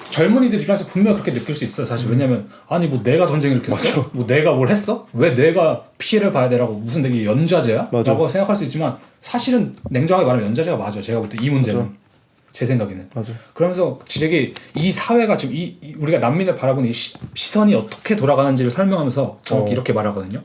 젊은이들 입장에서 분명 그렇게 느낄 수 있어요. 사실 왜냐면 아니 뭐 내가 전쟁을 일으켰어? 뭐 내가 뭘 했어? 왜 내가 피해를 봐야 되라고 무슨 되게 연좌제야? 라고 생각할 수 있지만 사실은 냉정하게 말하면 연좌제가 맞아. 제가 볼 때 이 문제는 제 생각에는. 그러면서 지적이 이 사회가 지금 우리가 난민을 바라보는 이 시선이 어떻게 돌아가는지를 설명하면서 정확히 이렇게 말하거든요.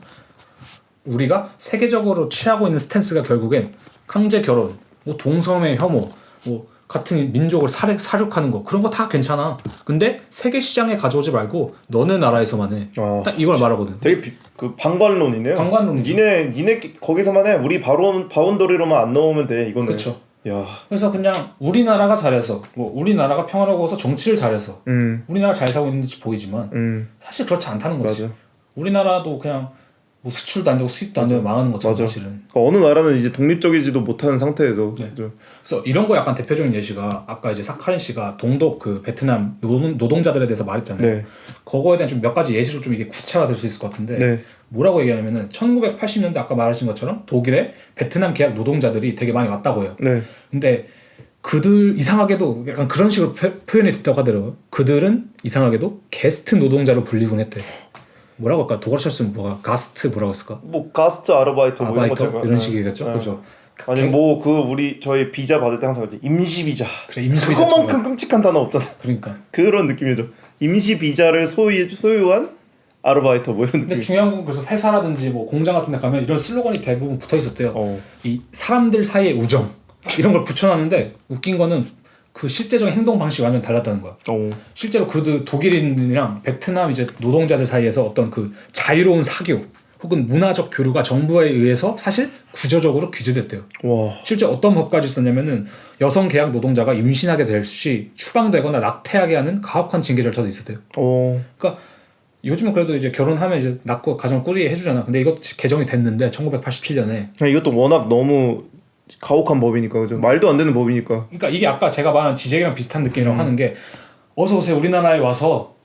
우리가 세계적으로 취하고 있는 스탠스가 결국엔 강제 결혼, 뭐 동성애 혐오, 뭐 같은 민족을 사륙하는 거 그런 거 다 괜찮아. 근데 세계 시장에 가져오지 말고 너네 나라에서만 해. 딱 이걸 말하거든. 되게 그 방관론이네요. 방관론이죠. 니네 거기서만 해. 우리 바운더리로만 안 넣으면 돼. 이거는. 그렇죠. 그래서 그냥 우리나라가 잘해서 뭐 우리나라가 평화로워서 정치를 잘해서 우리나라 잘 살고 있는 듯이 보이지만 사실 그렇지 않다는 거지. 우리나라도 그냥 뭐 수출도 안 되고 수입도 안 되고 망하는 거죠. 사실은. 그러니까 어느 나라는 이제 독립적이지도 못하는 상태에서. 그래서 이런 거 약간 대표적인 예시가 아까 이제 사카린 씨가 동독 그 베트남 노동자들에 대해서 말했잖아요. 그거에 대한 좀 몇 가지 예시로 좀 이게 구체화 될 수 있을 것 같은데 뭐라고 얘기하냐면은 1980년대 아까 말하신 것처럼 독일에 베트남 계약 노동자들이 되게 많이 왔다고 해요. 근데 그들 이상하게도 약간 그런 식으로 표현이 됐다고 하더라고요. 그들은 이상하게도 게스트 노동자로 불리곤 했대. 뭐라고 할까? 독일어 쓰면 뭐가 가스트 뭐라고 했을까? 뭐 가스트 아르바이터 뭐 이런 식이겠죠. 그렇죠. 아니 뭐 저희 비자 받을 때 항상 임시 비자. 그래 임시 비자. 그거만큼 끔찍한 단어 없잖아. 그러니까 그런 느낌이죠. 임시 비자를 소유한 아르바이터 뭐 이런 느낌. 근데 중요한 건 그래서 회사라든지 뭐 공장 같은 데 가면 이런 슬로건이 대부분 붙어 있었대요. 이 사람들 사이의 우정 이런 걸 붙여놨는데 웃긴 거는 그 실제적인 행동 방식이 완전 달랐다는 거야. 실제로 그 독일인이랑 베트남 이제 노동자들 사이에서 어떤 그 자유로운 사교 혹은 문화적 교류가 정부에 의해서 사실 구조적으로 규제됐대요. 실제 어떤 법까지 썼냐면은 여성 계약 노동자가 임신하게 될 시 추방되거나 낙태하게 하는 가혹한 징계 절차도 있었대요. 그러니까 요즘은 그래도 이제 결혼하면 이제 낳고 가정 꾸리게 해주잖아. 근데 이것도 개정이 됐는데 1987년에 이것도 워낙 너무 가혹한 법이니까 그죠. 말도 안 되는 법이니까. 그러니까 이게 아까 제가 말한 지적이랑 비슷한 느낌이라고 하는 게 어서 오세요 우리나라에 와서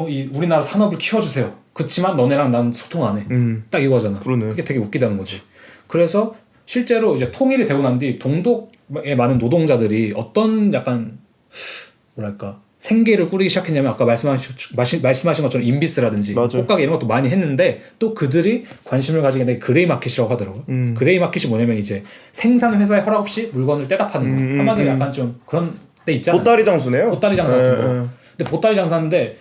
이 우리나라 산업을 키워주세요. 그렇지만 너네랑 난 소통 안 해. 딱 이거잖아. 그게 되게 웃기다는 거지. 그래서 실제로 이제 통일이 되고 난 뒤 동독에 많은 노동자들이 어떤 약간 뭐랄까 생계를 꾸리기 시작했냐면 아까 말씀하신 것처럼 인비스라든지 꽃가게 이런 것도 많이 했는데 또 그들이 관심을 가지게 된 그레이 마켓이라고 하더라고요. 그레이 마켓이 뭐냐면 이제 생산 회사의 허락 없이 물건을 떼다 파는 거. 한마디로 약간 좀 그런 데 있잖아요. 보따리 장수네요. 보따리 장사 같은 거. 근데 보따리 장사인데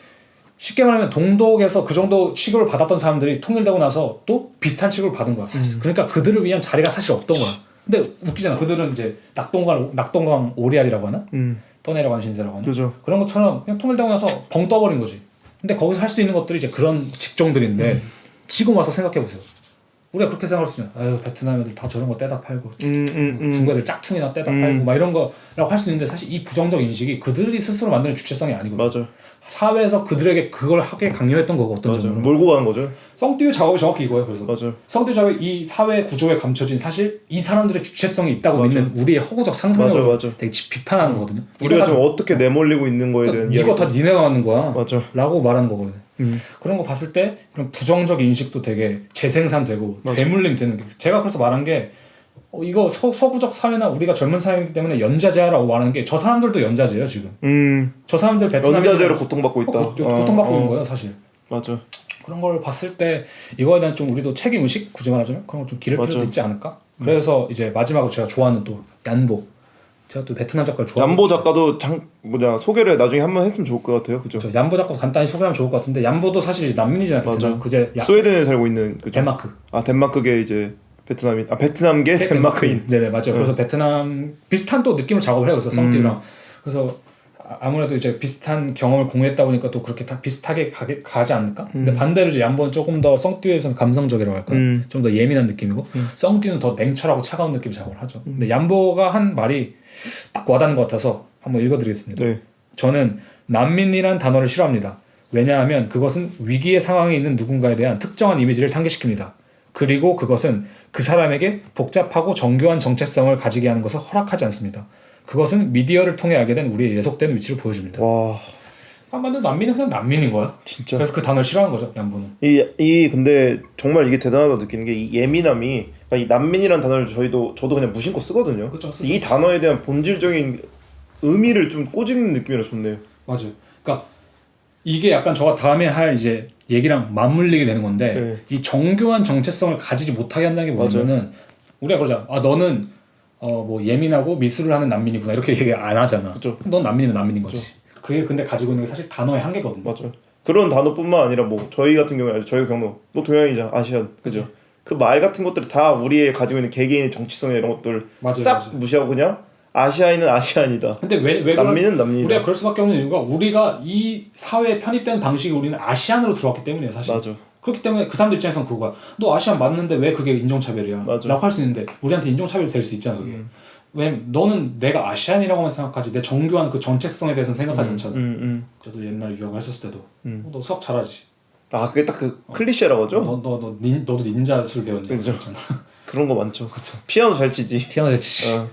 쉽게 말하면 동독에서 그 정도 취급을 받았던 사람들이 통일되고 나서 또 비슷한 취급을 받은 거야. 그러니까 그들을 위한 자리가 사실 없던 거야. 근데 웃기잖아. 그들은 이제 낙동강 오리알이라고 하나? 떠내려간 신세라고 하나? 그죠. 그런 것처럼 그냥 통일되고 나서 벙 떠버린 거지. 근데 거기서 할 수 있는 것들이 이제 그런 직종들인데 지금 와서 생각해 보세요. 우리가 그렇게 생각할 수 있는, 아유 베트남 애들 다 저런 거 떼다 팔고 중국 애들 짝퉁이나 떼다 팔고 막 이런 거라고 할 수 있는데 사실 이 부정적 인식이 그들이 스스로 만드는 주체성이 아니거든. 맞아. 사회에서 그들에게 그걸 하게 강요했던 거고 어떤 점으로 몰고 가는 거죠. 썽띠우 작업이 정확히 이거예요. 그래서 맞아. 썽띠우 작업이 이 사회 구조에 감춰진 사실 이 사람들의 주체성이 있다고 믿는 우리의 허구적 상상력을 되게 비판하는 거거든요. 우리가 지금 어떻게 내몰리고 있는 거에 대한 이거 다 니네가 만든 거야. 맞아. 라고 말하는 거거든요. 그런 거 봤을 때 이런 부정적 인식도 되게 재생산되고 되물림 되는 게 제가 그래서 말한 게 이거 서구적 사회나 우리가 젊은 사회이기 때문에 연자제라고 말하는 게 저 사람들도 연자제예요 지금. 저 사람들 베트남 연자제로 고통받고 있다. 고통받고 있는 거예요 사실. 맞아. 그런 걸 봤을 때 이거에 대한 좀 우리도 책임 의식 굳이 말하자면 그런 걸 좀 기를 필요도 있지 않을까. 그래서 이제 마지막으로 제가 좋아하는 또 얀보. 제가 또 베트남 작가를 좋아하고 얀보 작가도 소개를 나중에 한번 했으면 좋을 것 같아요. 그죠? 얀보 작가 간단히 소개하면 좋을 것 같은데 얀보도 사실 난민이잖아요. 베트남. 그제 스웨덴에 살고 있는 그죠? 덴마크. 덴마크계 이제 베트남인 베트남계 덴마크인. 네네 맞아요. 그래서 베트남 비슷한 또 느낌을 작업을 해요. 그래서 썽띠우랑 그래서 아무래도 이제 비슷한 경험을 공유했다 보니까 또 그렇게 다 비슷하게 가지 않을까? 근데 반대로 이제 얀보는 조금 더 썽띠우에서는 감성적이라고 할까요? 좀 더 예민한 느낌이고 썽띠우는 더 냉철하고 차가운 느낌 작업을 하죠. 근데 얀보가 한 말이 딱 와닿는 것 같아서 한번 읽어드리겠습니다. 네. 저는 난민이란 단어를 싫어합니다. 왜냐하면 그것은 위기의 상황에 있는 누군가에 대한 특정한 이미지를 상기시킵니다. 그리고 그것은 그 사람에게 복잡하고 정교한 정체성을 가지게 하는 것을 허락하지 않습니다. 그것은 미디어를 통해 알게 된 우리의 예속된 위치를 보여줍니다. 와. 한마디로 난민은 그냥 난민인 거야. 진짜. 그래서 그 단어를 싫어하는 거죠, 얀보는. 근데 정말 이게 대단하다고 느끼는 게 이 예민함이 이 난민이라는 단어를 저도 그냥 무심코 쓰거든요. 그쵸, 이 단어에 대한 본질적인 의미를 좀 꼬집는 느낌이라 좋네요. 맞아요. 그러니까 이게 약간 저가 다음에 할 이제 얘기랑 맞물리게 되는 건데 이 정교한 정체성을 가지지 못하게 한다는 게 뭐냐면은 우리가 그러자 너는 뭐 예민하고 미술을 하는 난민이구나 이렇게 얘기 안 하잖아. 그쵸. 넌 난민이면 난민인 거지. 그게 근데 가지고 있는 게 사실 단어의 한계거든요. 맞아요. 그런 단어뿐만 아니라 뭐 저희 같은 경우에 저희 경우 너 동양이잖아 아시안 그죠? 그 말 같은 것들이 다 우리의 가지고 있는 개개인의 정치성이나 이런 것들 싹 무시하고 그냥 아시아인은 아시안이다. 근데 왜 남미는 남미다. 우리가 그럴 수밖에 없는 이유가 우리가 이 사회에 편입된 방식이 우리는 아시안으로 들어왔기 때문이에요 사실. 맞아. 그렇기 때문에 그 사람들 입장에서는 그거야. 너 아시안 맞는데 왜 그게 인종차별이야? 맞아. 라고 할 수 있는데 우리한테 인종차별이 될 수 있잖아 그게. 왜냐면 너는 내가 아시안이라고만 생각하지 내 정교한 그 정체성에 대해서는 생각하지 않잖아. 저도 옛날에 유학을 했었을 때도 너 수학 잘하지. 그게 딱 그 클리셰라고 하죠? 너도 닌자술 배웠냐? 그죠. 그런 거 많죠. 그쵸. 피아노 잘 치지.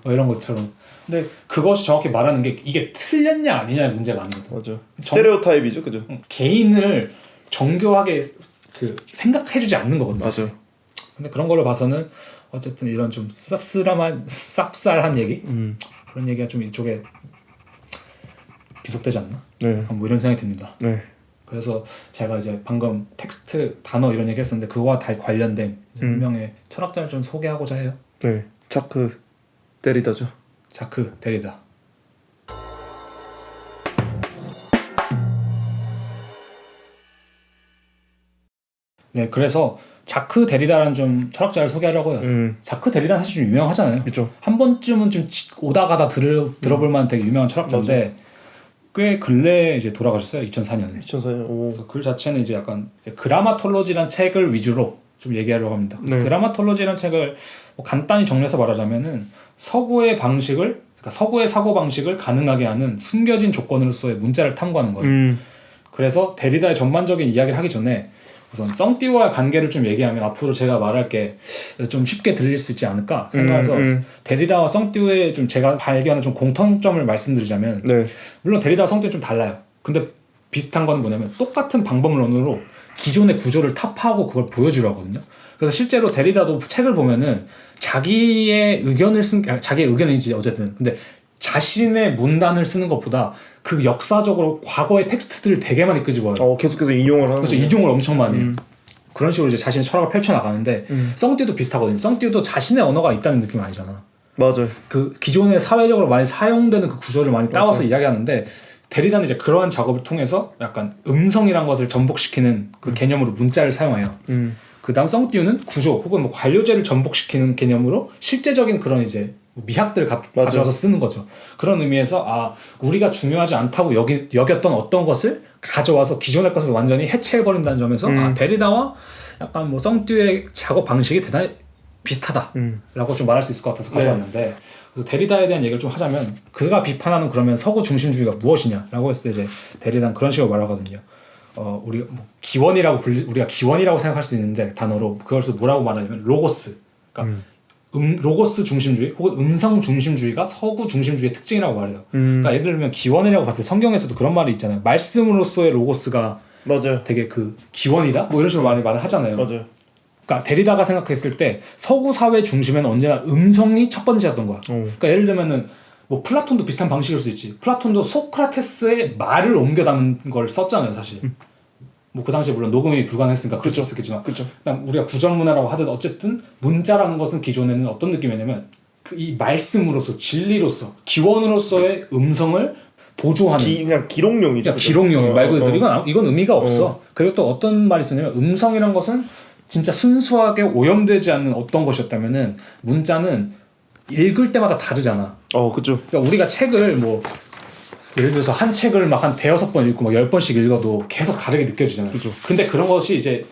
뭐 이런 것처럼. 근데 그것이 정확히 말하는 게 이게 틀렸냐 아니냐의 문제가 아니거든. 맞아. 스테레오타입이죠, 그죠? 개인을 정교하게 생각해주지 않는 거거든. 맞아요. 근데 그런 걸로 봐서는 어쨌든 이런 좀 쌉쌀한 얘기 그런 얘기가 좀 이쪽에 비속되지 않나? 네. 뭐 이런 생각이 듭니다. 네. 그래서 제가 이제 방금 텍스트 단어 이런 얘기 했었는데 그거와 다 관련된 한 명의 철학자를 좀 소개하고자 해요. 네. 자크 데리다죠. 자크 데리다. 네, 그래서 자크 데리다라는 좀 철학자를 소개하려고 해요. 자크 데리다는 사실 좀 유명하잖아요. 그렇죠. 한 번쯤은 좀 오다 가다 들어볼 만한 되게 유명한 철학자인데 맞아. 꽤 근래에 이제 돌아가셨어요. 2004년에. 2004년. 오. 그래서 글 자체는 이제 약간 그라마톨로지라는 책을 위주로 좀 얘기하려고 합니다. 그래서 네. 그라마톨로지라는 책을 뭐 간단히 정리해서 말하자면은 서구의 방식을 그러니까 서구의 사고 방식을 가능하게 하는 숨겨진 조건으로서의 문자를 탐구하는 거예요. 그래서 데리다의 전반적인 이야기를 하기 전에 우선 썽띠우와의 관계를 좀 얘기하면 앞으로 제가 말할 게 좀 쉽게 들릴 수 있지 않을까 생각해서 데리다와 썽띠우의 좀 제가 발견하는 좀 공통점을 말씀드리자면 네. 물론 데리다와 썽띠우는 좀 달라요. 근데 비슷한 거는 뭐냐면 똑같은 방법론으로 기존의 구조를 타파하고 그걸 보여주려 하거든요. 그래서 실제로 데리다도 책을 보면은 자기의 의견인지 어쨌든 근데 자신의 문단을 쓰는 것보다 그 역사적으로 과거의 텍스트들을 되게 많이 끄집어요. 계속해서 인용을 하는. 그렇죠. 이종을 엄청 많이. 그런 식으로 이제 자신의 철학을 펼쳐 나가는데 썽띠우도 비슷하거든요. 썽띠우도 자신의 언어가 있다는 느낌 아니잖아. 맞아요. 그 기존에 사회적으로 많이 사용되는 그 구조를 많이 따와서 이야기하는데 데리다는 이제 그러한 작업을 통해서 약간 음성이란 것을 전복시키는 그 개념으로 문자를 사용해요. 그 다음 썽띠우는 구조 혹은 뭐 관료제를 전복시키는 개념으로 실제적인 그런 이제 미학들을 가져와서 쓰는 거죠. 그런 의미에서 우리가 중요하지 않다고 여겼던 어떤 것을 가져와서 기존의 것을 완전히 해체해버린다는 점에서 데리다와 약간 뭐 썽띠우의 작업 방식이 대단히 비슷하다라고 좀 말할 수 있을 것 같아서 가져왔는데 그래서 데리다에 대한 얘기를 좀 하자면 그가 비판하는 그러면 서구 중심주의가 무엇이냐라고 했을 때 이제 데리다는 그런 식으로 말하거든요. 우리가 뭐 우리가 기원이라고 생각할 수 있는데 단어로 그것을 뭐라고 말하냐면 로고스. 그러니까 로고스 중심주의 혹은 음성 중심주의가 서구 중심주의의 특징이라고 말해요. 그러니까 예를 들면 기원이라고 봤을 때 성경에서도 그런 말이 있잖아요. 말씀으로서의 로고스가 맞아요. 되게 그 기원이다? 뭐 이런 식으로 말을 하잖아요. 맞아요. 그러니까 데리다가 생각했을 때 서구 사회 중심에는 언제나 음성이 첫 번째였던 거야. 그러니까 예를 들면은 뭐 플라톤도 비슷한 방식일 수 있지. 플라톤도 소크라테스의 말을 옮겨 담은 걸 썼잖아요, 사실. 뭐 그 당시에 물론 녹음이 불가능했으니까 그럴 수 있겠지만 우리가 구전문화라고 하든 어쨌든 문자라는 것은 기존에는 어떤 느낌이냐면 이 말씀으로서 진리로서 기원으로서의 음성을 보조하는 그냥 기록용이죠. 그냥 기록용이 말 그대로 이건 의미가 없어. 그리고 또 어떤 말이 있었냐면 음성이란 것은 진짜 순수하게 오염되지 않는 어떤 것이었다면은 문자는 읽을 때마다 다르잖아. 그렇죠. 그러니까 우리가 책을 뭐 예를 들어서 한 책을 막 한 대여섯 번 읽고 막 10번씩 읽어도 계속 다르게 느껴지잖아요. 그렇죠. 근데 그런 것이 이제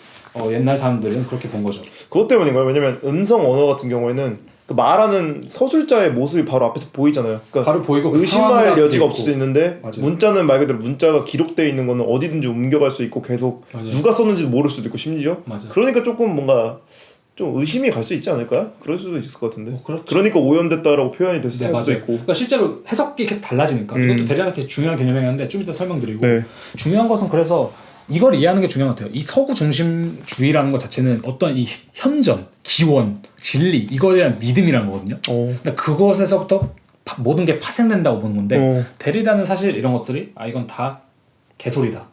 옛날 사람들은 그렇게 본 거죠. 그것 때문인 거예요. 왜냐면 음성 언어 같은 경우에는 그 말하는 서술자의 모습이 바로 앞에서 보이잖아요. 그러니까 바로 보이고 의심할 여지가 없을 수 있는데 맞아요. 문자는 말 그대로 문자가 기록되어 있는 거는 어디든지 옮겨갈 수 있고 계속 맞아요. 누가 썼는지도 모를 수도 있고 심지어 맞아요. 그러니까 조금 뭔가 좀 의심이 갈 수 있지 않을까요? 그럴 수도 있을 것 같은데. 그렇죠. 그러니까 오염됐다라고 표현이 될 수도 있고. 그러니까 실제로 해석이 계속 달라지니까 이것도 대략한테 중요한 개념이긴 한데 좀 이따 설명드리고 중요한 것은 그래서 이걸 이해하는 게 중요한 것 같아요. 이 서구 중심주의라는 것 자체는 어떤 이 현전, 기원, 진리 이거에 대한 믿음이라는 거거든요. 근데 그것에서부터 모든 게 파생된다고 보는 건데 데리다는 사실 이런 것들이 이건 다 개소리다.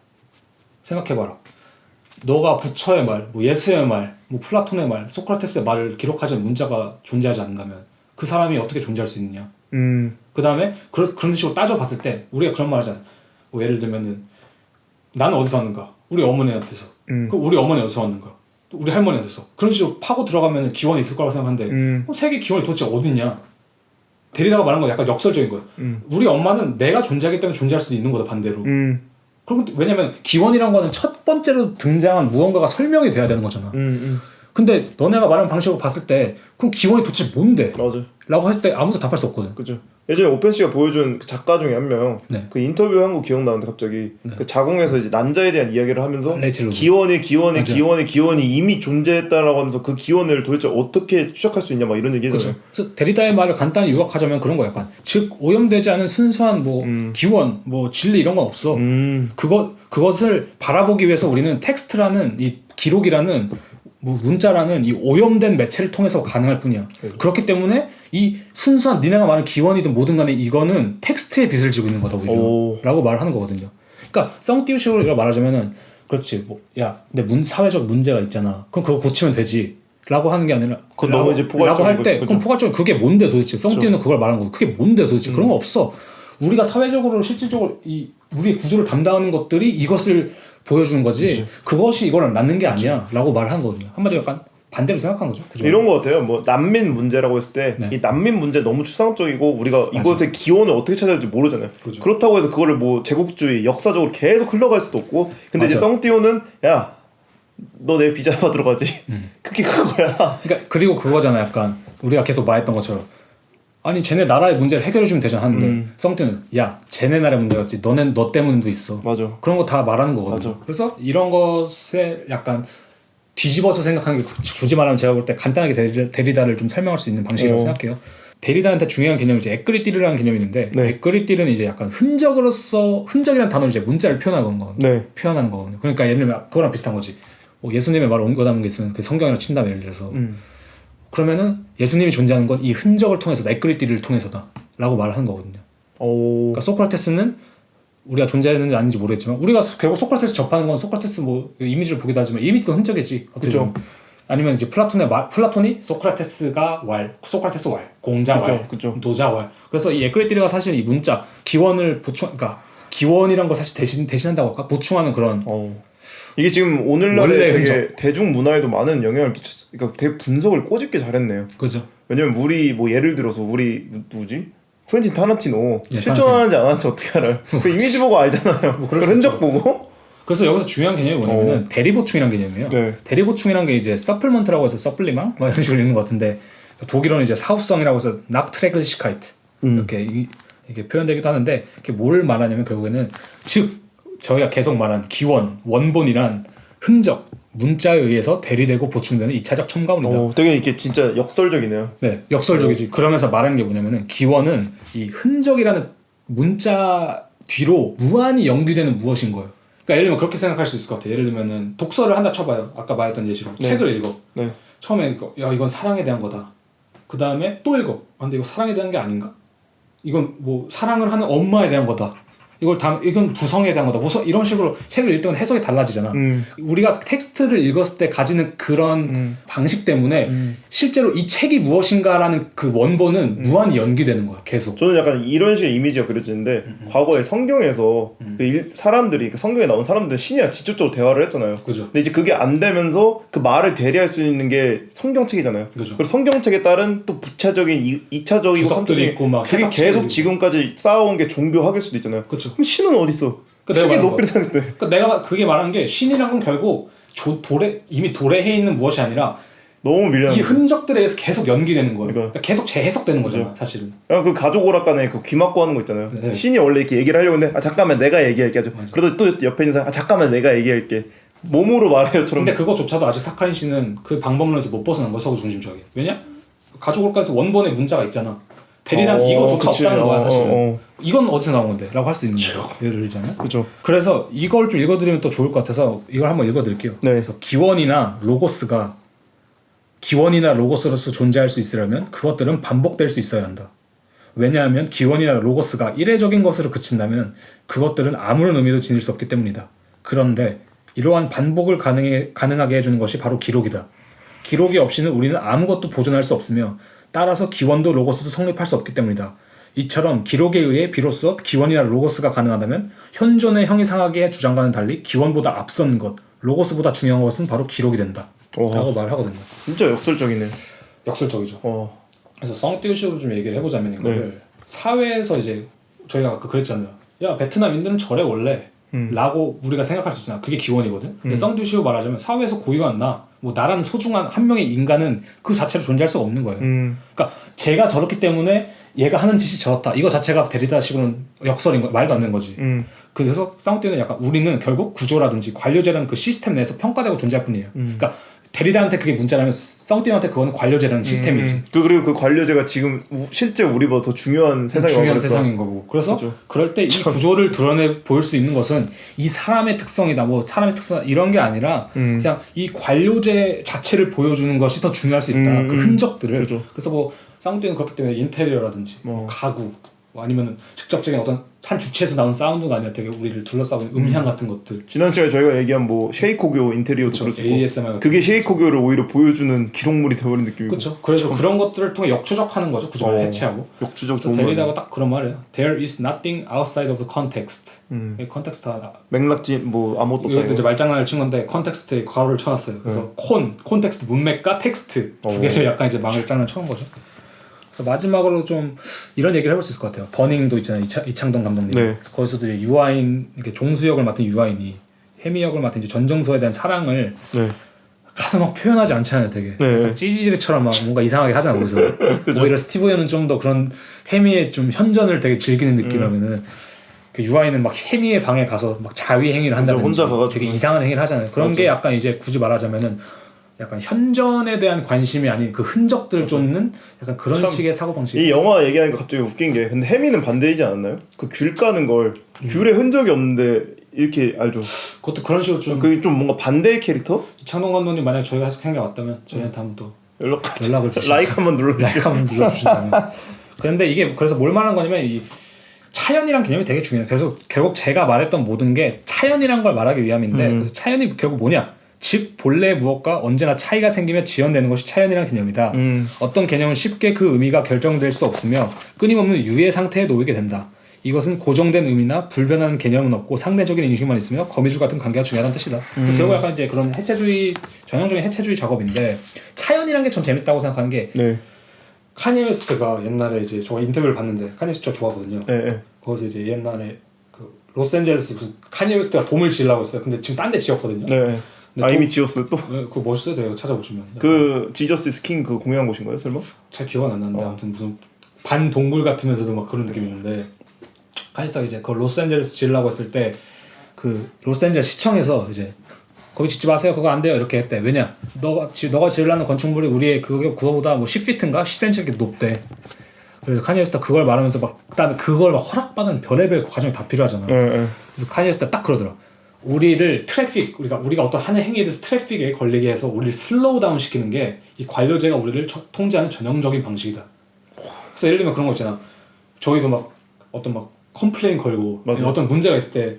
생각해봐라. 너가 부처의 말, 뭐 예수의 말, 뭐 플라톤의 말, 소크라테스의 말을 기록하지 않은 문자가 존재하지 않는다면 그 사람이 어떻게 존재할 수 있느냐. 그 다음에 그런 식으로 따져봤을 때 우리가 그런 말 하잖아. 뭐 예를 들면은 나는 어디서 왔는가? 우리 어머니한테서. 그럼 우리 어머니 어디서 왔는가? 또 우리 할머니한테서. 그런 식으로 파고 들어가면 기원이 있을 거라고 생각하는데 세계 기원이 도대체 어딨냐? 데리다가 말한 건 약간 역설적인 거야. 우리 엄마는 내가 존재하기 때문에 존재할 수도 있는 거다 반대로. 그리고 왜냐면 기원이란 거는 첫 번째로 등장한 무언가가 설명이 돼야 되는 거잖아. 근데 너네가 말하는 방식으로 봤을 때 그럼 기원이 도대체 뭔데? 맞아. 라고 했을 때 아무도 답할 수 없거든. 그죠. 예전에 오펜 씨가 보여준 그 작가 중에 한 명, 그 인터뷰 한 거 기억나는데 갑자기 그 자궁에서 이제 난자에 대한 이야기를 하면서 기원이 이미 존재했다라고 하면서 그 기원을 도대체 어떻게 추적할 수 있냐 막 이런 얘기잖아요. 그래서 데리다의 말을 간단히 요약하자면 그런 거야. 약간 즉 오염되지 않은 순수한 뭐 기원, 뭐 진리 이런 건 없어. 그것을 바라보기 위해서 우리는 텍스트라는 이 기록이라는 뭐 문자라는 이 오염된 매체를 통해서 가능할 뿐이야. 그렇기 때문에 이 순수한 니네가 말하는 기원이든 뭐든 간에 이거는 텍스트에 빚을 지고 있는 거다 오히려 라고 말을 하는 거거든요. 그러니까 썽띠우식으로 말하자면은 그렇지 뭐 야 근데 사회적 문제가 있잖아. 그럼 그거 고치면 되지 라고 하는 게 아니라 그건 너무 이제 포괄적인 라고 할 때 그럼 포괄적으로 그게 뭔데 도대체 썽띠우는 그걸 말하는 거고 그게 뭔데 도대체 그런 거 없어. 우리가 사회적으로 실질적으로 우리의 구조를 담당하는 것들이 이것을 보여주는 거지 그것이 이걸 낳는 게 아니야 라고 말한 거거든요. 한마디로 약간 반대로 생각한 거죠. 그죠? 이런 거 같아요. 뭐 난민 문제라고 했을 때 이 난민 문제 너무 추상적이고 우리가 이것의 기원을 어떻게 찾아야 될지 모르잖아요. 그렇다고 해서 그거를 뭐 제국주의 역사적으로 계속 흘러갈 수도 없고 근데 이제 썽띠우는 야 너 내 비자 받으러 가지. 그게 그거야. 그러니까 그리고 그거잖아. 약간 우리가 계속 말했던 것처럼 아니 쟤네 나라의 문제를 해결해 주면 되잖아 하는데 썽띠우는 야 쟤네 나라의 문제였지 너 때문도 있어. 맞아. 그런 거 다 말하는 거거든요. 맞아. 그래서 이런 것에 약간 뒤집어서 생각하는 게 굳이 말하면 제가 볼 때 간단하게 데리다를 좀 설명할 수 있는 방식이라고 생각해요. 데리다한테 중요한 개념이 이제 에끄리띠르라는 개념이 있는데 에끄리띠르는 이제 약간 흔적이라는 단어로 이제 문자를 표현하는 거거든요. 그러니까 예를 들면 그거랑 비슷한 거지. 뭐 예수님의 말을 옮겨 담은 게 있으면 그 성경이랑 친다면 예를 들어서 그러면은 예수님이 존재하는 건 이 흔적을 통해서다. 에끄리띠르를 통해서다. 라고 말을 하는 거거든요. 그러니까 소크라테스는 우리가 존재하는지 아닌지 모르겠지만 우리가 결국 소크라테스 접하는 건 소크라테스 뭐 이미지를 보기도 하지만 이미지도 흔적이지. 그렇죠. 아니면 이제 플라톤이 소크라테스가 소크라테스 공자 그쵸. 노자 그래서 이 에크리티리가 사실 이 문자 기원을 그러니까 기원이란 걸 사실 대신한다고 할까? 보충하는 그런 이게 지금 오늘날의 되게 대중문화에도 많은 영향을 끼쳤어. 그러니까 되게 분석을 꼬집게 잘했네요. 그죠. 왜냐면 우리 뭐 예를 들어서 우리 누구지? 쿠엔틴 타란티노 예, 실존하는지 안 하는지 어떻게 알아요? 그 이미지 보고 알잖아요. 그 흔적 보고. 그래서 여기서 중요한 개념이 뭐냐면 대리보충이라는 개념이에요. 네. 대리보충이라는 게 이제 서플먼트라고 해서 서플리망 뭐 이런 식으로 읽는 것 같은데 독일어는 이제 사후성이라고 해서 나크트레글시카이트 이렇게 이게 표현되기도 하는데 이게 뭘 말하냐면 결국에는 즉 저희가 계속 말한 기원, 원본이란 흔적, 문자에 의해서 대리되고 보충되는 2차적 첨가물이다. 되게 이게 진짜 역설적이네요. 네, 역설적이지. 그러면서 말하는 게 뭐냐면은 기원은 이 흔적이라는 문자 뒤로 무한히 연기되는 무엇인 거예요. 그러니까 예를 들면 그렇게 생각할 수 있을 것 같아요. 예를 들면은 독서를 한다 쳐봐요. 아까 말했던 예시로 책을 읽어. 처음에 이건 사랑에 대한 거다. 그 다음에 또 읽어. 근데 이거 사랑에 대한 게 아닌가? 이건 뭐 사랑을 하는 엄마에 대한 거다. 이건 부성에 대한 거다. 이런 식으로 책을 읽을 때는 해석이 달라지잖아. 우리가 텍스트를 읽었을 때 가지는 그런 방식 때문에 실제로 이 책이 무엇인가라는 그 원본은 무한히 연기되는 거야. 계속. 저는 약간 이런 식의 이미지가 그려지는데 과거에 성경에서 사람들이 성경에 나온 사람들은 신이랑 직접적으로 대화를 했잖아요. 그죠. 근데 이제 그게 안 되면서 그 말을 대리할 수 있는 게 성경책이잖아요. 그죠. 그리고 성경책에 따른 또 부차적인 2차적이고 주석들이 있고 막 그게 계속 지금까지 쌓아온 게 종교학일 수도 있잖아요. 그쵸. 그럼 신은 어디 있어? 책에 높이를 생겼을 때. 그러니까 내가 그게 말하는 게 신이란 건 결국 이미 도래해 있는 무엇이 아니라 너무 밀려난 이 흔적들에 의해서 계속 연기되는 거예요. 그러니까 계속 재해석되는 거잖아. 그죠. 사실은. 그 가족 오락관에 그 귀 막고 하는 거 있잖아요. 네. 신이 원래 이렇게 얘기를 하려고 했는데 잠깐만 내가 얘기할게 하죠. 그러다 또 옆에 있는 사람 잠깐만 내가 얘기할게. 몸으로 말해요처럼. 근데 그거조차도 아직 사카린 씨는 그 방법론에서 못 벗어난 거야. 서구 중심주의에. 왜냐? 가족 오락관에서 원본의 문자가 있잖아. 대리당 이거조차 없다는 거야 사실은. 이건 어디서 나온 건데? 라고 할 수 있는 거예요. 예를 들자면. 그렇죠. 그래서 이걸 좀 읽어드리면 또 좋을 것 같아서 이걸 한번 읽어드릴게요. 네. 그래서 기원이나 로고스로서 존재할 수 있으려면 그것들은 반복될 수 있어야 한다. 왜냐하면 기원이나 로고스가 이례적인 것으로 그친다면 그것들은 아무런 의미도 지닐 수 없기 때문이다. 그런데 이러한 반복을 가능하게 해주는 것이 바로 기록이다. 기록이 없이는 우리는 아무것도 보존할 수 없으며 따라서 기원도 로고스도 성립할 수 없기 때문이다. 이처럼 기록에 의해 비로소 기원이나 로고스가 가능하다면 현존의 형이상학의 주장과는 달리 기원보다 앞선 것, 로고스보다 중요한 것은 바로 기록이 된다. 라고 말하거든요. 진짜 역설적이네. 역설적이죠. 그래서 성띄우식으로 좀 얘기를 해보자면 이거를 사회에서 이제 저희가 아까 그랬잖아요. 야 베트남인들은 저래 원래 라고 우리가 생각할 수 있잖아. 그게 기원이거든. 근데 성띄우식으로 말하자면 사회에서 고유가 안 나. 뭐 나라는 소중한 한 명의 인간은 그 자체로 존재할 수가 없는 거예요. 그러니까 제가 저렇기 때문에 얘가 하는 짓이 저렇다. 이거 자체가 데리다식으로는 역설인 거 말도 안 되는 거지. 그래서 사운드는 약간 우리는 결국 구조라든지 관료제라는 그 시스템 내에서 평가되고 존재할 뿐이에요. 그러니까 데리다한테 그게 문제라면 쌍띠한테 그거는 관료제라는 시스템이지. 그리고 그 관료제가 지금 실제 우리보다 더 중요한 세상인 거고. 그래서 그렇죠. 그럴 때 이 구조를 드러내 보일 수 있는 것은 이 사람의 특성이다, 뭐 사람의 특성 이런 게 아니라 그냥 이 관료제 자체를 보여주는 것이 더 중요할 수 있다. 그 흔적들을. 그렇죠. 그래서 뭐 쌍띠는 그렇기 때문에 인테리어라든지 가구, 뭐 아니면 직접적인 어떤 한 주체에서 나온 사운드가 아니라 되게 우리를 둘러싸고 있는 음향 같은 것들. 지난 시간에 저희가 얘기한 뭐 쉐이코교 인테리어도 그렇고 ASMR 그게 쉐이코교를 오히려 보여주는 기록물이 되어버린 느낌이고. 그렇죠. 그래서 그런 것들을 통해 역추적하는 거죠. 구조를 해체하고. 역추적 좋은 데리다가 딱 그런 말이에요. There is nothing outside of the context. 컨텍스트 맥락지 뭐 아무것도 없다. 이것도 이제 말장난을 친 건데 컨텍스트에 괄호를 쳐놨어요. 그래서 콘텍스트 문맥과 텍스트 두 개를 약간 이제 말장난 쳐놓은 거죠. 그래서 마지막으로 좀 이런 얘기를 해볼 수 있을 것 같아요. 버닝도 있잖아요. 이창동 감독님. 네. 거기서도 이제 유아인, 이렇게 종수 역을 맡은 유아인이 해미 역을 맡은 이제 전정서에 대한 사랑을 가서 막 표현하지 않잖아요. 되게 찌질이처럼 막 뭔가 이상하게 하잖아. 거기서 오히려 스티브 연은 좀 더 그런 해미의 좀 현전을 되게 즐기는 느낌이라면은 그 유아인은 막 해미의 방에 가서 막 자위 행위를 한다든지 혼자 가가지고 되게 이상한 행위를 하잖아요. 그런 게 약간 이제 굳이 말하자면은 약간 현전에 대한 관심이 아닌 그 흔적들을 쫓는 약간 그런 식의 사고방식. 이 영화 얘기하니까 갑자기 웃긴 게 근데 해미는 반대이지 않았나요? 그 귤 까는 걸 귤에 흔적이 없는데 이렇게 알죠? 그것도 그런 식으로 좀 그게 좀 뭔가 반대의 캐릭터? 이창동 감독님 만약 저희가 해석한 게 왔다면 저희한테 한번 또 연락을 주시면 라이크 한번 눌러주시면 라이크 한번 눌러주신다면 그런데 이게 그래서 뭘 말하는 거냐면 이 차연이란 개념이 되게 중요해요. 그래서 결국 제가 말했던 모든 게 차연이란 걸 말하기 위함인데 그래서 차연이 결국 뭐냐? 즉 본래 무엇과 언제나 차이가 생기며 지연되는 것이 차연이라는 개념이다. 어떤 개념은 쉽게 그 의미가 결정될 수 없으며 끊임없는 유예 상태에 놓이게 된다. 이것은 고정된 의미나 불변하는 개념은 없고 상대적인 인식만 있으며 거미줄 같은 관계가 중요하다는 뜻이다. 결국 약간 이제 그런 해체주의 전형적인 해체주의 작업인데 차연이라는 게 전 재밌다고 생각하는 게 네. 카니 웨스트가 옛날에 이제 저 인터뷰를 봤는데 카니 웨스트 저 좋아하거든요. 네. 거기서 이제 옛날에 그 로스앤젤레스 무슨 카니 웨스트가 돔을 지으려고 했어요. 근데 지금 딴 데 지었거든요. 네. 이미 지었어요 또? 네, 그거 멋있어요. 되게 찾아보시면. 그 지저스 스 킹 그 공연한 곳인가요 설마? 잘 기억은 안 나는데 아무튼 무슨 반 동굴 같으면서도 막 그런 느낌이 있는데 카니스타가 이제 그 로스앤젤레스 지으려고 했을 때 그 로스앤젤레스 시청에서 이제 거기 짓지 마세요. 그거 안 돼요. 이렇게 했대. 왜냐? 너가 지으려는 건축물이 우리의 그거보다 뭐 10피트인가 10cm 이렇게 높대. 그래서 카니 웨스트가 그걸 말하면서 막 그다음에 그걸 막 허락받은 별의별 과정이 다 필요하잖아. 그래서 카니 웨스트가 딱 그러더라. 우리를 우리가 어떤 하나의 행위에 대해서 트래픽에 걸리게 해서 우리를 슬로우 다운 시키는 게 이 관료제가 우리를 통제하는 전형적인 방식이다. 그래서 예를 들면 그런 거 있잖아. 저희도 막 어떤 막 컴플레인 걸고 어떤 문제가 있을 때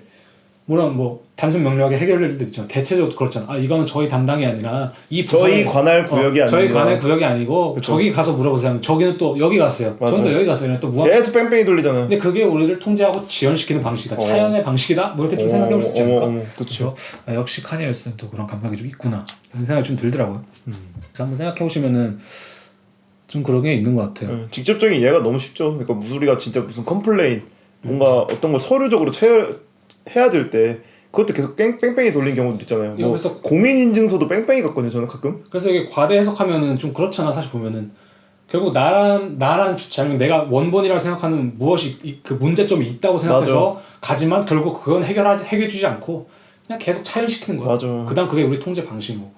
물론 뭐 단순 명료하게 해결될 때 있잖아. 대체적으로 그렇잖아. 아 이거는 저희 담당이 아니라 이 저희 관할 구역이 아니라 저희 관할 구역이 아니고 그쵸. 저기 가서 물어보세요. 저기는 또 여기 갔어요. 저는 또 여기 갔어요. 또 계속 뺑뺑이 돌리잖아요. 근데 그게 우리를 통제하고 지연시키는 방식이다. 차연의 방식이다. 뭐 이렇게 좀 생각해볼 수 있지 않을까? 그렇죠. 역시 카니 웨스트는 또 그런 감각이 좀 있구나. 이런 생각이 좀 들더라고요. 그래서 한번 생각해 보시면은 좀 그런 게 있는 것 같아요. 직접적인 이해가 너무 쉽죠. 그러니까 우리가 진짜 무슨 컴플레인 뭔가 어떤 걸 서류적으로 해야 될 때 그것도 계속 뺑뺑이 돌린 경우도 있잖아요. 뭐 그래서 공인인증서도 뺑뺑이 같거든요. 저는 가끔. 그래서 이게 과대 해석하면은 좀 그렇잖아. 사실 보면은 결국 나란 주체 아니면 내가 원본이라고 생각하는 무엇이 그 문제점이 있다고 생각해서 가지만 결국 그건 해결해주지 않고 그냥 계속 차연시키는 거야. 맞아. 그다음 그게 우리 통제 방식이고.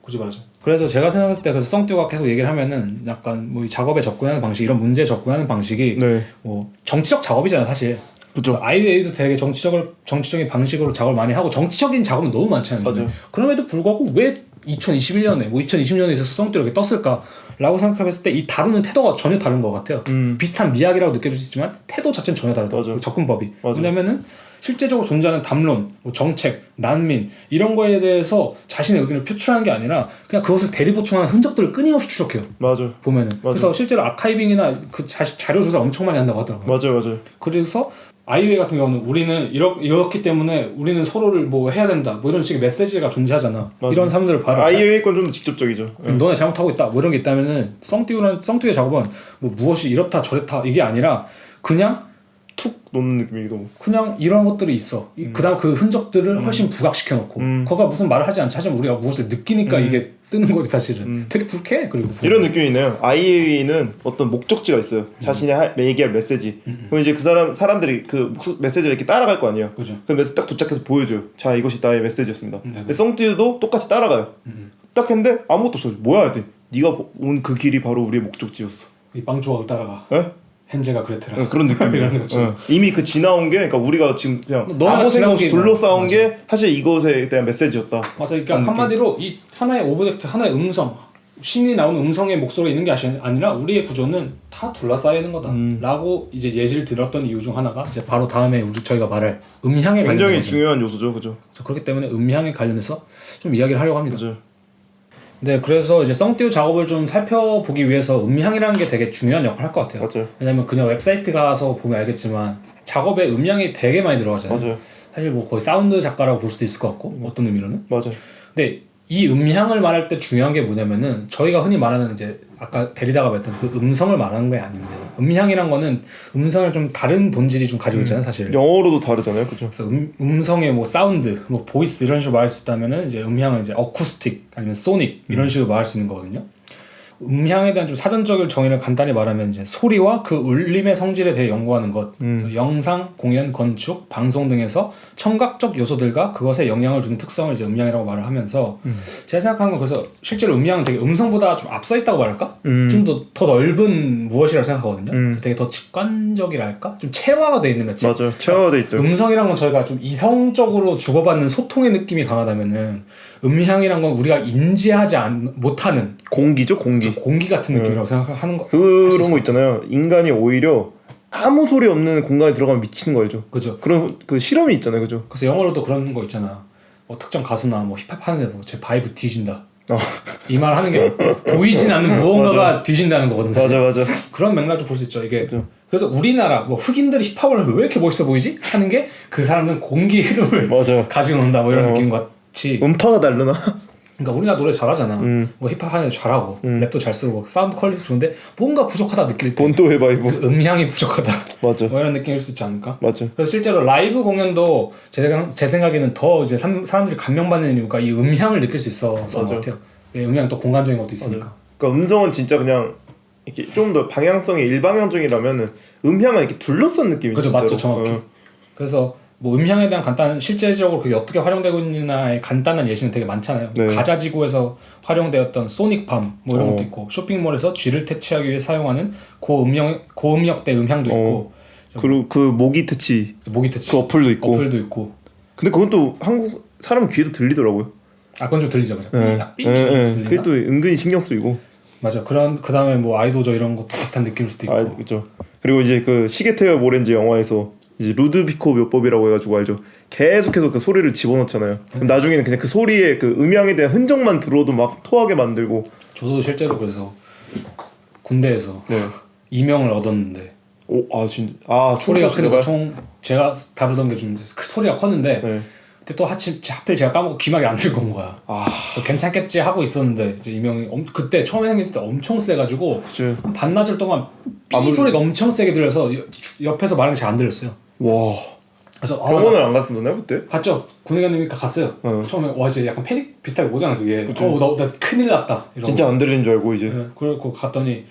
굳이 말하자. 그래서 제가 생각했을 때 그래서 썽띠우가 계속 얘기를 하면은 약간 뭐 이 작업에 접근하는 방식 이런 문제에 접근하는 방식이 뭐 정치적 작업이잖아요 사실. 그죠. 아이웨이도 되게 정치적인 방식으로 작업을 많이 하고 정치적인 작업은 너무 많잖아요. 맞아요. 그럼에도 불구하고 왜 2021년에 뭐 2020년에 있어서 썽띠우가 이렇게 떴을까라고 생각했을 때 이 다루는 태도가 전혀 다른 것 같아요. 비슷한 미학이라고 느껴질 수 있지만 태도 자체는 전혀 다르다. 그 접근법이. 왜냐면은 실제적으로 존재하는 담론, 뭐 정책, 난민 이런 거에 대해서 자신의 의견을 표출하는 게 아니라 그냥 그것을 대리보충하는 흔적들을 끊임없이 추적해요. 맞아. 보면은. 그래서 실제로 아카이빙이나 그 자료 조사 엄청 많이 한다고 하더라고요. 맞아요. 그래서 아이웨이 같은 경우는 우리는 이렇기 때문에 우리는 서로를 뭐 해야 된다. 뭐 이런 식의 메시지가 존재하잖아. 맞아. 이런 사람들을 봐라. 아이웨이 건 좀 더 직접적이죠. 너네 잘못하고 있다. 뭐 이런 게 있다면은 썽띠우의 작업은 뭐 무엇이 이렇다 저렇다 이게 아니라 그냥 툭 놓는 느낌이기도. 그냥 이런 것들이 있어. 그다음 그 흔적들을 훨씬 부각시켜 놓고 거가 무슨 말을 하지 않지. 하지만 우리가 무엇을 느끼니까 이게 뜨는 거지 사실은. 되게 불쾌해. 그리고 이런 느낌이 있네요. 아이웨이는 어떤 목적지가 있어요. 자신이 얘기할 메시지. 그럼 이제 그 사람들이 그 메시지를 이렇게 따라갈 거 아니에요. 그죠. 그 메시지 딱 도착해서 보여줘요. 자 이것이 나의 메시지였습니다. 근데 썽띠우도 똑같이 따라가요. 딱 했는데 아무것도 없어. 뭐야 했더니 네가 온 그 길이 바로 우리의 목적지였어. 이 빵조각을 따라가. 에? 헨제가 그랬더라. 그런 느낌이에요. 이미 그 지나온 게, 그러니까 우리가 지금 그냥 아무 생각 없이 둘러싸운 게 사실 이것에 대한 메시지였다. 맞아. 그러니까 한마디로 이 하나의 오브젝트, 하나의 음성, 신이 나오는 음성의 목소리가 있는 게 아니라 우리의 구조는 다 둘러싸여 있는 거다라고 이제 예시를 들었던 이유 중 하나가 이제 바로 다음에 저희가 말할 음향에 관련된 굉장히 중요한 요소죠, 그죠? 그렇기 때문에 음향에 관련해서 좀 이야기를 하려고 합니다. 그죠. 네, 그래서 이제 썽띠우 작업을 좀 살펴보기 위해서 음향이라는 게 되게 중요한 역할을 할 것 같아요. 맞아요. 왜냐면 그냥 웹사이트 가서 보면 알겠지만 작업에 음향이 되게 많이 들어가잖아요. 맞아요. 사실 뭐 거의 사운드 작가라고 볼 수도 있을 것 같고 어떤 의미로는. 맞아요. 근데 이 음향을 말할 때 중요한 게 뭐냐면은 저희가 흔히 말하는 이제 아까 데리다가 말했던 그 음성을 말하는 게 아닙니다. 음향이란 거는 음성을 좀 다른 본질이 좀 가지고 있잖아요, 사실. 영어로도 다르잖아요, 그죠? 그래서 음성의 뭐 사운드, 뭐 보이스 이런 식으로 말할 수 있다면은 이제 음향은 이제 어쿠스틱 아니면 소닉 이런 식으로 말할 수 있는 거거든요. 음향에 대한 좀 사전적인 정의를 간단히 말하면 이제 소리와 그 울림의 성질에 대해 연구하는 것, 그래서 영상, 공연, 건축, 방송 등에서 청각적 요소들과 그것에 영향을 주는 특성을 이제 음향이라고 말을 하면서 제가 생각하는 건 그래서 실제로 음향은 되게 음성보다 좀 앞서 있다고 말할까? 좀 더 넓은 무엇이라고 생각하거든요. 되게 더 직관적이랄까? 좀 체화가 돼 있는 거지. 맞아요. 체화돼 있죠. 음성이란 건 저희가 좀 이성적으로 주고받는 소통의 느낌이 강하다면은 음향이란 건 우리가 인지하지 못하는 공기죠, 공기. 공기 같은 느낌이라고 생각하는 거. 그런 거 있잖아요. 인간이 오히려 아무 소리 없는 공간에 들어가면 미치는 거 알죠? 그죠. 그런 그 실험이 있잖아요, 그죠? 그래서 영어로도 그런 거 있잖아. 뭐 특정 가수나 뭐 힙합 하는데 뭐 제 바이브 뒤진다. 이 말 하는 게 보이진 않는 무언가가 뒤진다는 거거든. 사실. 맞아. 그런 맥락도 볼 수 있죠. 이게 맞아. 그래서 우리나라 뭐 흑인들이 힙합을 왜 이렇게 멋있어 보이지? 하는 게 그 사람들은 공기 흐름을 맞아. 가지고 논다 뭐 이런 느낌 같이. 음파가 다르나? 그러니까 우리나라 노래 잘하잖아. 뭐 힙합 하는 애 잘하고 랩도 잘 쓰고 사운드 퀄리티 좋은데 뭔가 부족하다 느낄 때 본토의 바이브. 그 음향이 부족하다. 맞아. 뭐 이런 느낌일 수 있지 않을까? 맞아. 그래서 실제로 라이브 공연도 제 생각에는 더 이제 사람들이 감명받는 이유가 이 음향을 느낄 수 있어서 그런 것 같아요. 음향 또 공간적인 것도 있으니까. 맞아. 그러니까 음성은 진짜 그냥 이렇게 좀 더 방향성이 일방향적이라면은 음향은 이렇게 둘러싼 느낌이죠. 그죠, 맞죠, 정확히. 그래서 뭐 음향에 대한 간단 실제적으로 그게 어떻게 활용되고 있느냐의 간단한 예시는 되게 많잖아요. 네. 가자지구에서 활용되었던 소닉밤 뭐 이런 것도 있고 쇼핑몰에서 쥐를 퇴치하기 위해 사용하는 고음역대 음향도 있고 그리고 그 모기 퇴치 모기 퇴치 그 어플도 있고. 근데 그건 또 한국 사람 귀에도 들리더라고요. 아 그건 좀 들리죠, 그죠? 그게 또 은근히 신경 쓰이고. 맞아. 그 다음에 뭐 아이도저 이런 것도 비슷한 느낌일 수도 있고. 그렇죠. 그리고 이제 그 시계테어 모렌지 영화에서 이제 루드비코 묘법이라고 해가지고 알죠. 계속해서 그 소리를 집어넣잖아요. 그럼 나중에는 그냥 그 소리에 그 음향에 대한 흔적만 들어도 막 토하게 만들고. 저도 실제로 그래서 군대에서 이명을 얻었는데. 진짜. 소리가 크니까 제가 다루던 게 좀 소리가 컸는데. 근데 또 하필 제가 까먹고 귀마개 안 들고 온 거야. 그래서 괜찮겠지 하고 있었는데 이제 이명이 그때 처음에 생겼을 때 엄청 세가지고 한 반나절 동안 삐 소리가 엄청 세게 들려서 옆에서 말하는 게 잘 안 들렸어요. 와. 그래서 병원을 안 갔었나요 그때? 갔죠. 군의관님이니까 갔어요. 처음에 이제 약간 패닉 비슷하게 오잖아 그게. 나 큰일 났다. 이러고. 진짜 안 들리는 줄 알고 이제. 그리고 갔더니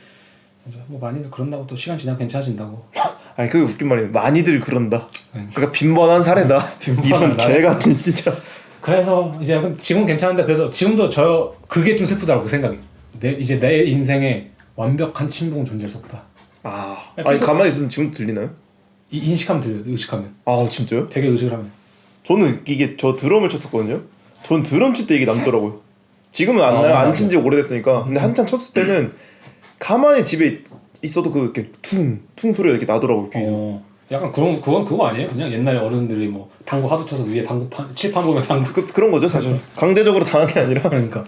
뭐 많이들 그런다고 또 시간 지나면 괜찮아진다고. 아니 그게 웃긴 말이에요. 많이들 그런다. 그러니까 빈번한 사례다. 이런 개 같은 진짜. 그래서 이제 지금 괜찮은데 그래서 지금도 그게 좀 슬프더라고 생각이. 이제 내 인생에 완벽한 침묵은 존재할 수 없다. 아니 가만히 있으면 지금 들리나요? 인식하면 들려요. 의식하면. 진짜요? 되게 의식을 하면. 저는 이게 저 드럼을 쳤었거든요. 전 드럼 칠 때 이게 남더라고요. 지금은 안 나요. 안 친 지 오래됐으니까. 근데 한창 쳤을 때는 가만히 집에 있어도 이렇게 퉁퉁 소리가 이렇게 나더라고요 귀에서. 약간 그건 그거 아니에요? 그냥 옛날에 어른들이 뭐 당구 하도 쳐서 위에 당구판 칠판 보면 당구 그런 거죠 사실. 강제적으로 당한 게 아니라. 그러니까.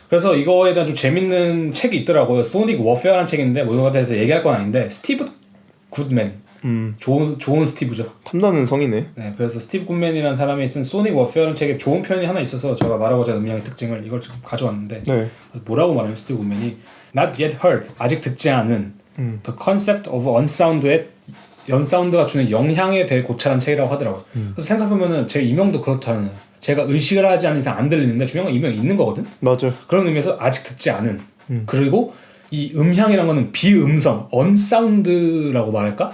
그래서 이거에 대한 좀 재밌는 책이 있더라고요. 소닉 워페어라는 책인데 뭐 이거에 대해서 얘기할 건 아닌데 스티브 굿맨. 좋은 스티브죠. 탐나는 성이네. 네, 그래서 스티브 굿맨이라는 사람이 쓴 소닉 워페어라는 책에 좋은 표현이 하나 있어서 제가 말하고자 하는 음향의 특징을 이걸 지금 가져왔는데 뭐라고 말하면 스티브 굿맨이 Not yet heard 아직 듣지 않은 The concept of unsound의 연사운드가 주는 영향에 대해 고찰한 책이라고 하더라고요. 그래서 생각해보면은 제 이명도 그렇다는 제가 의식을 하지 않는 이상 안 들리는데 중요한 건 이명이 있는 거거든. 맞아. 그런 의미에서 아직 듣지 않은 그리고 이 음향이란 거는 비음성, 언사운드라고 말할까?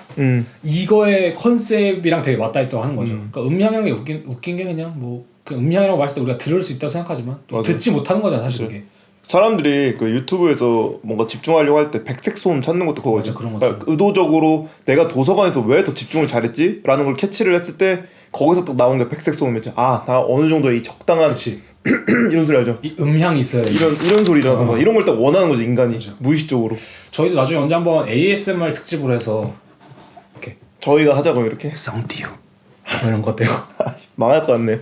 이거의 컨셉이랑 되게 맞닿아 있다고 하는 거죠. 그러니까 음향이라는 게 웃긴 게 그냥 그 음향이라고 말했을 때 우리가 들을 수 있다고 생각하지만 듣지 못하는 거잖아 사실 그게. 사람들이 그 유튜브에서 뭔가 집중하려고 할 때 백색 소음 찾는 것도 그거죠. 그런 거죠. 그러니까 의도적으로 내가 도서관에서 왜 더 집중을 잘했지? 라는 걸 캐치를 했을 때 거기서 딱 나온 게 백색 소음이지. 나 어느 정도 이 적당한 이런 소리 알죠? 이 음향이 있어야 돼. 이런 소리라든가 이런 걸 딱 원하는 거지 인간이. 그렇죠. 무의식적으로. 저희도 나중에 언제 한번 ASMR 특집으로 해서 이렇게 저희가 하자고 이렇게. 쌍띠요 이런 거 어때요? 망할 것 같네요.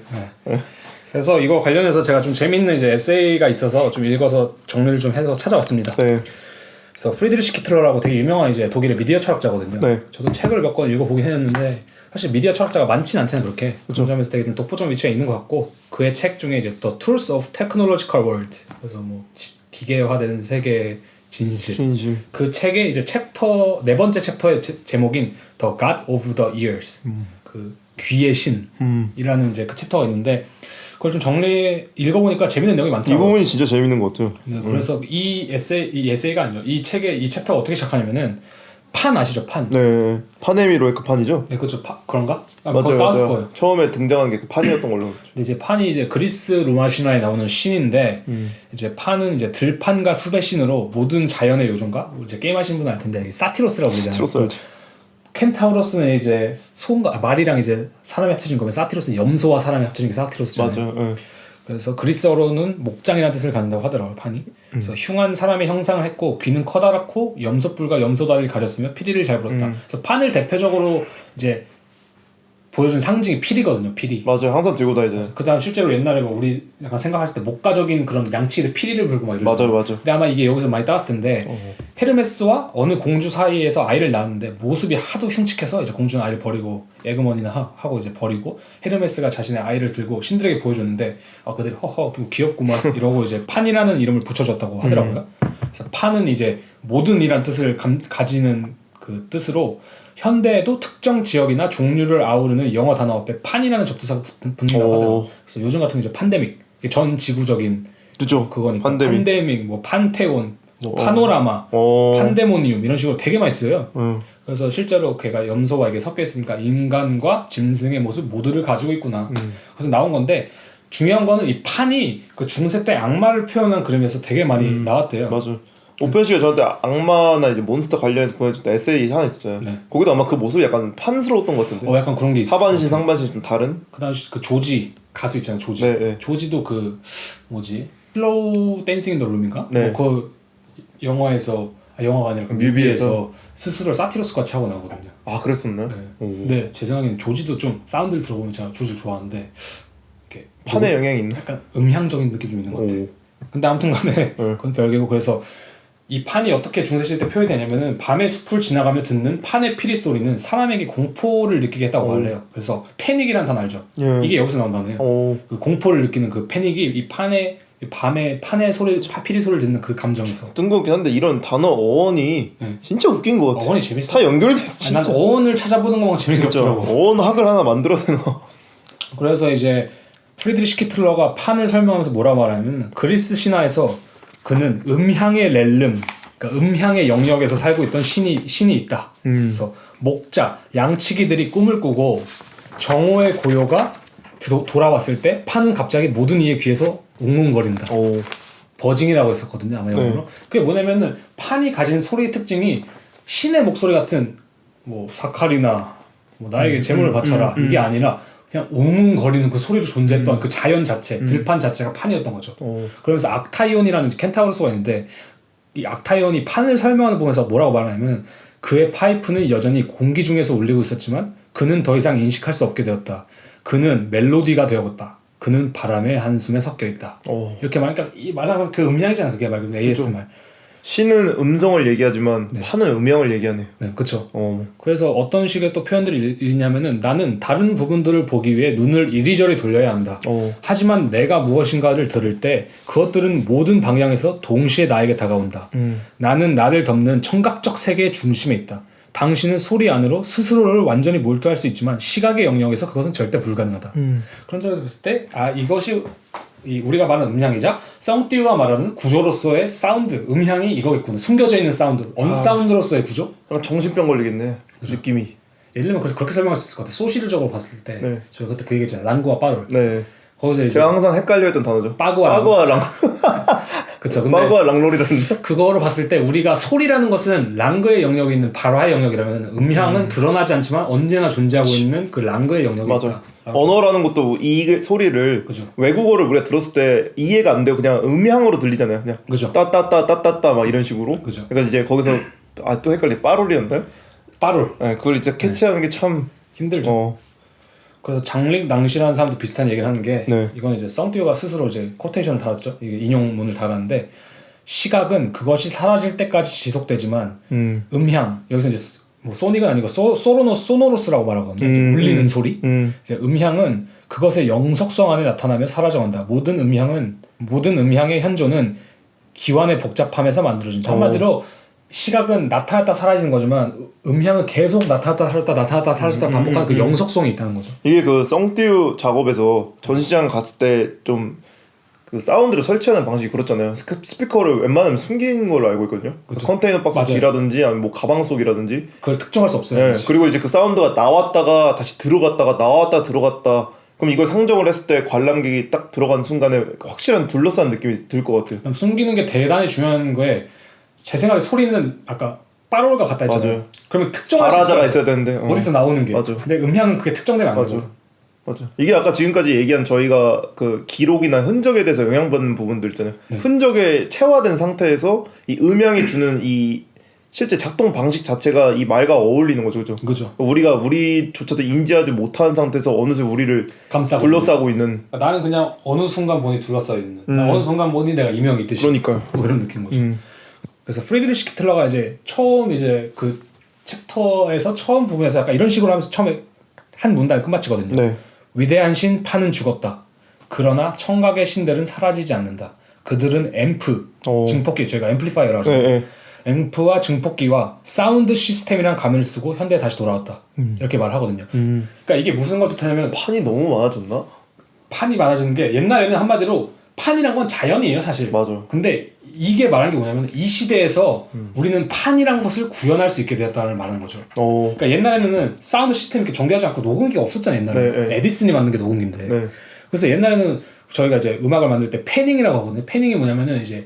그래서 이거 관련해서 제가 좀 재밌는 이제 에세이가 있어서 좀 읽어서 정리를 좀 해서 찾아왔습니다. 그래서 프리드리시 키틀러라고 되게 유명한 이제 독일의 미디어 철학자거든요. 저도 책을 몇 권 읽어보긴 했는데 사실 미디어 철학자가 많진 않잖아요. 그렇게 점점에서 되게 좀 독보적 위치에 있는 것 같고 그의 책 중에 이제 The Tools of Technological World 그래서 뭐 기계화되는 세계의 진실. 그 책의 이제 챕터 네 번째 챕터의 제목인 The God of the Ears 그 귀의 신이라는 이제 그 챕터가 있는데 그걸 좀 읽어보니까 재밌는 내용이 많더라고요. 이 부분이 진짜 재밌는 것 같아요. 그래서 이 에세이가 아니죠. 이 챕터가 어떻게 시작하냐면은 판 아시죠? 판. 네. 파네미로의 그 판이죠? 네, 그렇죠. 그런가? 맞아요. 거예요. 처음에 등장한 게 그 판이었던 걸로. 근데 이제 판이 이제 그리스 로마 신화에 나오는 신인데 이제 판은 이제 들판과 숲의 신으로 모든 자연의 요정가 이제 게임 하신 분은 알 텐데 사티로스라고 부르잖아요. 사티로스. 켄타우로스는 이제 말이랑 이제 사람이 합쳐진 거면 사티로스는 염소와 사람이 합쳐진 게 사티로스잖아요. 맞아요. 그래서 그리스어로는 목장이라는 뜻을 갖는다고 하더라고요. 판이. 그래서 흉한 사람의 형상을 했고 귀는 커다랗고 염소뿔과 염소다리를 가졌으며 피리를 잘 불었다. 그래서 판을 대표적으로 이제 보여준 상징이 피리거든요. 피리. 맞아요. 항상 들고 다니잖아요. 그다음 실제로 옛날에 뭐 우리 약간 생각했을 때 목가적인 그런 양치기들 피리를 불고 막 이러죠. 맞아요. 근데 아마 이게 여기서 많이 따왔을 텐데 헤르메스와 어느 공주 사이에서 아이를 낳았는데 모습이 하도 흉측해서 이제 공주는 아이를 버리고 에그머니나 하고 이제 버리고 헤르메스가 자신의 아이를 들고 신들에게 보여줬는데 그들이 허허 귀엽구만 이러고 이제 판이라는 이름을 붙여줬다고 하더라고요. 그래서 판은 이제 모든이란 뜻을 가지는 그 뜻으로 현대에도 특정 지역이나 종류를 아우르는 영어 단어 앞에 판이라는 접두사가 붙는다고 하더라고요. 그래서 요즘 같은 이제 팬데믹, 전 지구적인 그죠. 그거니까 팬데믹, 뭐 판테온, 뭐 파노라마, 판데모니움 이런 식으로 되게 많이 써요. 그래서 실제로 걔가 염소와 이게 섞여 있으니까 인간과 짐승의 모습 모두를 가지고 있구나. 그래서 나온 건데 중요한 거는 이 판이 그 중세 때 악마를 표현한 그림에서 되게 많이 나왔대요. 맞아요. 오편 씨가 저한테 악마나 이제 몬스터 관련해서 보내줬던 에세이 하나 있어요. 네. 거기도 아마 그 모습이 약간 판스러웠던 것 같은데. 약간 그런 게 있어. 하반신, 상반신 좀 다른. 그다음 그 조지 가수 있잖아요. 조지. 네. 조지도 그 뭐지? 슬로우 댄싱 인 더 룸인가? 네. 그 영화에서 영화가 아니라 그 뮤비에서 스스로를 사티러스 같이 하고 나오거든요. 아 그랬었나요? 네. 근데 제 생각에는 조지도 좀 사운드를 들어보면 제가 조지를 좋아하는데 이렇게 판의 영향이 있나? 약간 음향적인 느낌 좀 있는 것 같아. 근데 아무튼간에 그건 별개고 그래서 이 판이 어떻게 중세시대 때 표현이 되냐면은 밤의 숲을 지나가며 듣는 판의 피리 소리는 사람에게 공포를 느끼게 했다고 말해요. 그래서 패닉이라는 단어 알죠? 이게 여기서 나온 단어예요. 그 공포를 느끼는 그 패닉이 이 판의 밤에 판의 소리, 피리 소리를 듣는 그 감정에서. 뜬금없긴 한데 이런 단어 어원이 진짜 웃긴 것 같아. 어원이 재밌어. 다 연결돼 있어 진짜. 난 어원을 찾아보는 것만 재밌게 없더라고. 어원학을 하나 만들어서 놔. 그래서 이제 프리드리시 키틀러가 판을 설명하면서 뭐라 말하냐면 그리스 신화에서 그는 음향의 렐름, 그러니까 음향의 영역에서 살고 있던 신이 있다. 그래서 목자, 양치기들이 꿈을 꾸고 정오의 고요가 돌아왔을 때 판은 갑자기 모든 이의 귀에서 웅웅거린다. 버징이라고 했었거든요. 아마 영어로. 그게 뭐냐면은 판이 가진 소리의 특징이 신의 목소리 같은 뭐 사카리나 뭐 나에게 재물을 바쳐라 이게 아니라 그냥 웅웅거리는 그 소리로 존재했던 그 자연 자체, 들판 자체가 판이었던 거죠. 그러면서 악타이온이라는 켄타우로스가 있는데 이 악타이온이 판을 설명하는 보면서 뭐라고 말하냐면 그의 파이프는 여전히 공기 중에서 울리고 있었지만 그는 더 이상 인식할 수 없게 되었다. 그는 멜로디가 되었다. 그는 바람의 한숨에 섞여 있다. 이렇게 말하니까 이 말하면 그 음향이잖아. 그게 말 그대로 ASMR. 신은 음성을 얘기하지만 판은 음향을 얘기하네요. 네, 그렇죠. 그래서 어떤 식의 또 표현들이 있냐면은 나는 다른 부분들을 보기 위해 눈을 이리저리 돌려야 한다. 하지만 내가 무엇인가를 들을 때 그것들은 모든 방향에서 동시에 나에게 다가온다. 나는 나를 덮는 청각적 세계의 중심에 있다. 당신은 소리 안으로 스스로를 완전히 몰두할 수 있지만 시각의 영역에서 그것은 절대 불가능하다. 그런 점에서 봤을 때 이것이 우리가 말하는 음향이자 썽띠우가 말하는 구조로서의 사운드, 음향이 이거겠구나. 숨겨져 있는 사운드, 언사운드로서의 구조? 정신병 걸리겠네. 그죠? 느낌이. 예를 들면 그래서 그렇게 설명할 수 있을 것 같아. 소시르적으로 봤을 때 제가 그때 그 얘기했잖아요. 랑구와 빠롤. 거기서 제가 항상 헷갈려했던 단어죠. 빠구와 랑. 그쵸. 근데 빠구와 랑롤이라는데. 그거로 봤을 때 우리가 소리라는 것은 랑그의 영역에 있는 바로하의 영역이라면 음향은 드러나지 않지만 언제나 존재하고 있는 그 랑그의 영역이 있다. 언어라는 것도 이 소리를 외국어를 우리가 들었을 때 이해가 안 되고 그냥 음향으로 들리잖아요. 그냥 따따따따따따 막 이런 식으로. 그러니까 이제 거기서 또 헷갈리 빠롤이었나요? 빠롤. 네, 그걸 이제 캐치하는 게 참 힘들죠. 그래서 장릭 낭시라는 사람도 비슷한 얘기를 하는 게 이건 이제 썽띠오가 스스로 이제 코테이션을 달았죠. 이게 인용문을 달았는데 시각은 그것이 사라질 때까지 지속되지만 음향 여기서 이제 뭐 소닉은 아니고 소노로스라고 말하거든요. 울리는 소리. 이제 음향은 그것의 영속성 안에 나타나며 사라져간다. 모든 음향의 현존은 기완의 복잡함에서 만들어진다. 한마디로 시각은 나타났다 사라지는 거지만 음향은 계속 나타났다 사라졌다 반복하는 그 영속성이 있다는 거죠. 이게 그 썽띠우 작업에서 전시장 갔을 때 좀 그 사운드를 설치하는 방식이 그렇잖아요. 스피커를 웬만하면 숨긴 걸로 알고 있거든요. 컨테이너 박스 뒤라든지 아니면 뭐 가방 속이라든지 그걸 특정할 수 없어요. 그리고 이제 그 사운드가 나왔다가 다시 들어갔다가 나왔다 들어갔다. 그럼 이걸 상정을 했을 때 관람객이 딱 들어간 순간에 확실한 둘러싼 느낌이 들 것 같아요. 숨기는 게 대단히 중요한 거에 제 생각에 소리는 아까 빠롤과 같다 했잖아요. 그러면 특정할 수 발화자가 있어야 되는데 어디서 나오는 게. 근데 음향은 그게 특정되면 안 되죠. 맞아. 이게 아까 지금까지 얘기한 저희가 그 기록이나 흔적에 대해서 영향받는 부분들 있잖아요. 네. 흔적에 체화된 상태에서 이 음향이 주는 이 실제 작동 방식 자체가 이 말과 어울리는 거죠, 그죠? 그죠. 우리조차도 인지하지 못한 상태에서 어느새 우리를 감싸고 둘러싸고 있는. 그러니까 나는 그냥 어느 순간 보니 둘러싸여 있는. 어느 순간 보니 내가 이명이 있듯이. 그러니까요. 뭐 이런 느낌인 거죠. 그래서 프리드리시 키틀러가 이제 처음 이제 그 챕터에서 처음 부분에서 약간 이런 식으로 하면서 처음에 한 문단을 끝마치거든요. 네. 위대한 신 판은 죽었다. 그러나 청각의 신들은 사라지지 않는다. 그들은 앰프, 증폭기, 저희가 앰플리파이어라고 하죠. 네, 네. 앰프와 증폭기와 사운드 시스템이란 가면을 쓰고 현대에 다시 돌아왔다. 이렇게 말하거든요. 그러니까 이게 무슨 걸 뜻하냐면 판이 너무 많아졌나? 판이 많아지는 게 옛날에는 한마디로 판이란 건 자연이에요, 사실. 맞아. 근데 이게 말하는 게 뭐냐면 이 시대에서 우리는 판이란 것을 구현할 수 있게 되었다는 말하는 거죠. 그러니까 옛날에는 사운드 시스템 이렇게 정교하지 않고 녹음기가 없었잖아요, 옛날에. 네, 네. 에디슨이 만든 게 녹음기인데. 네. 그래서 옛날에는 저희가 이제 음악을 만들 때 패닝이라고 하거든요. 패닝이 뭐냐면은 이제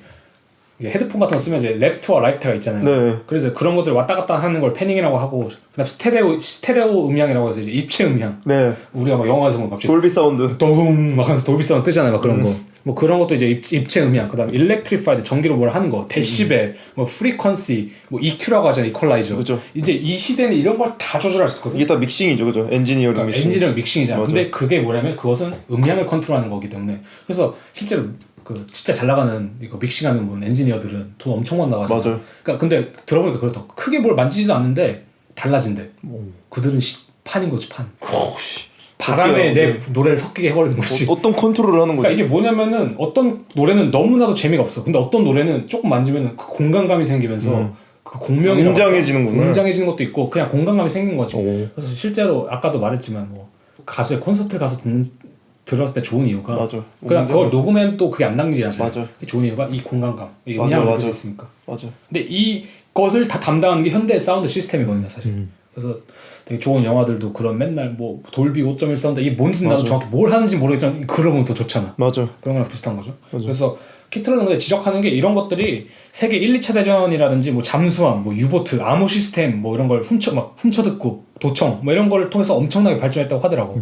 이게 헤드폰 같은 거 쓰면 이제 레프트와 라이트가 있잖아요. 네. 그래서 그런 것들 왔다 갔다 하는 걸 패닝이라고 하고, 그다음 스테레오 음향이라고 해서 이제 입체 음향. 네. 우리가 막 영화에서 보면 갑자기 돌비 사운드. 도움 막 하면서 돌비 사운드 뜨잖아요, 막 그런 거. 뭐 그런 것도 이제 입체 음향, 그다음 일렉트리파이드 전기로 뭘 하는 거, 데시벨, 뭐 프리퀀시, 뭐 EQ라고 하잖아요, 이퀄라이저. 그죠. 이제 이 시대는 이런 걸 다 조절할 수 있거든요. 이게 다 믹싱이죠, 그죠? 엔지니어링 그러니까 믹싱. 엔지니어링 믹싱이잖아요. 맞아. 근데 그게 뭐냐면 그것은 음향을 컨트롤하는 거기 때문에 그래서 실제로 그 진짜 잘 나가는 이거 믹싱하는 분 엔지니어들은 돈 엄청 나가잖아요. 맞아요. 그러니까 근데 들어보니까 그렇다. 크게 뭘 만지지도 않는데 달라진대. 그들은 판인 거지, 판. 씨. 바람에 내 노래를 섞이게 해버리는 거지. 어떤 컨트롤을 하는 거지? 그러니까 이게 뭐냐면은 어떤 노래는 너무나도 재미가 없어. 근데 어떤 노래는 조금 만지면은 그 공간감이 생기면서 그 공명이 웅장해지는구나. 웅장해지는 것도 있고 그냥 공간감이 생긴 거지. 오. 그래서 실제로 아까도 말했지만 뭐 가수의 콘서트를 가서 들었을 때 좋은 이유가 맞아. 그냥 그걸 녹음하면 또 그게 안 남기잖아요. 맞아. 좋은 이유가 이 공간감, 이 맞아, 음향을 느낄 맞아. 수 있으니까. 맞아. 근데 이것을 다 담당하는 게 현대 사운드 시스템이거든요, 사실. 그래서 되게 좋은 영화들도 그런 맨날 뭐 돌비 5.1 사운드 이게 뭔지는 나도 맞아. 정확히 뭘 하는지 모르겠지만 그러면 더 좋잖아. 맞아. 그런 거랑 비슷한 거죠. 맞아. 그래서 키트러는 근데 지적하는 게 이런 것들이 세계 1, 2차 대전이라든지 뭐 잠수함, 뭐 유보트, 암호 시스템 뭐 이런 걸 훔쳐 듣고 도청 뭐 이런 걸 통해서 엄청나게 발전했다고 하더라고.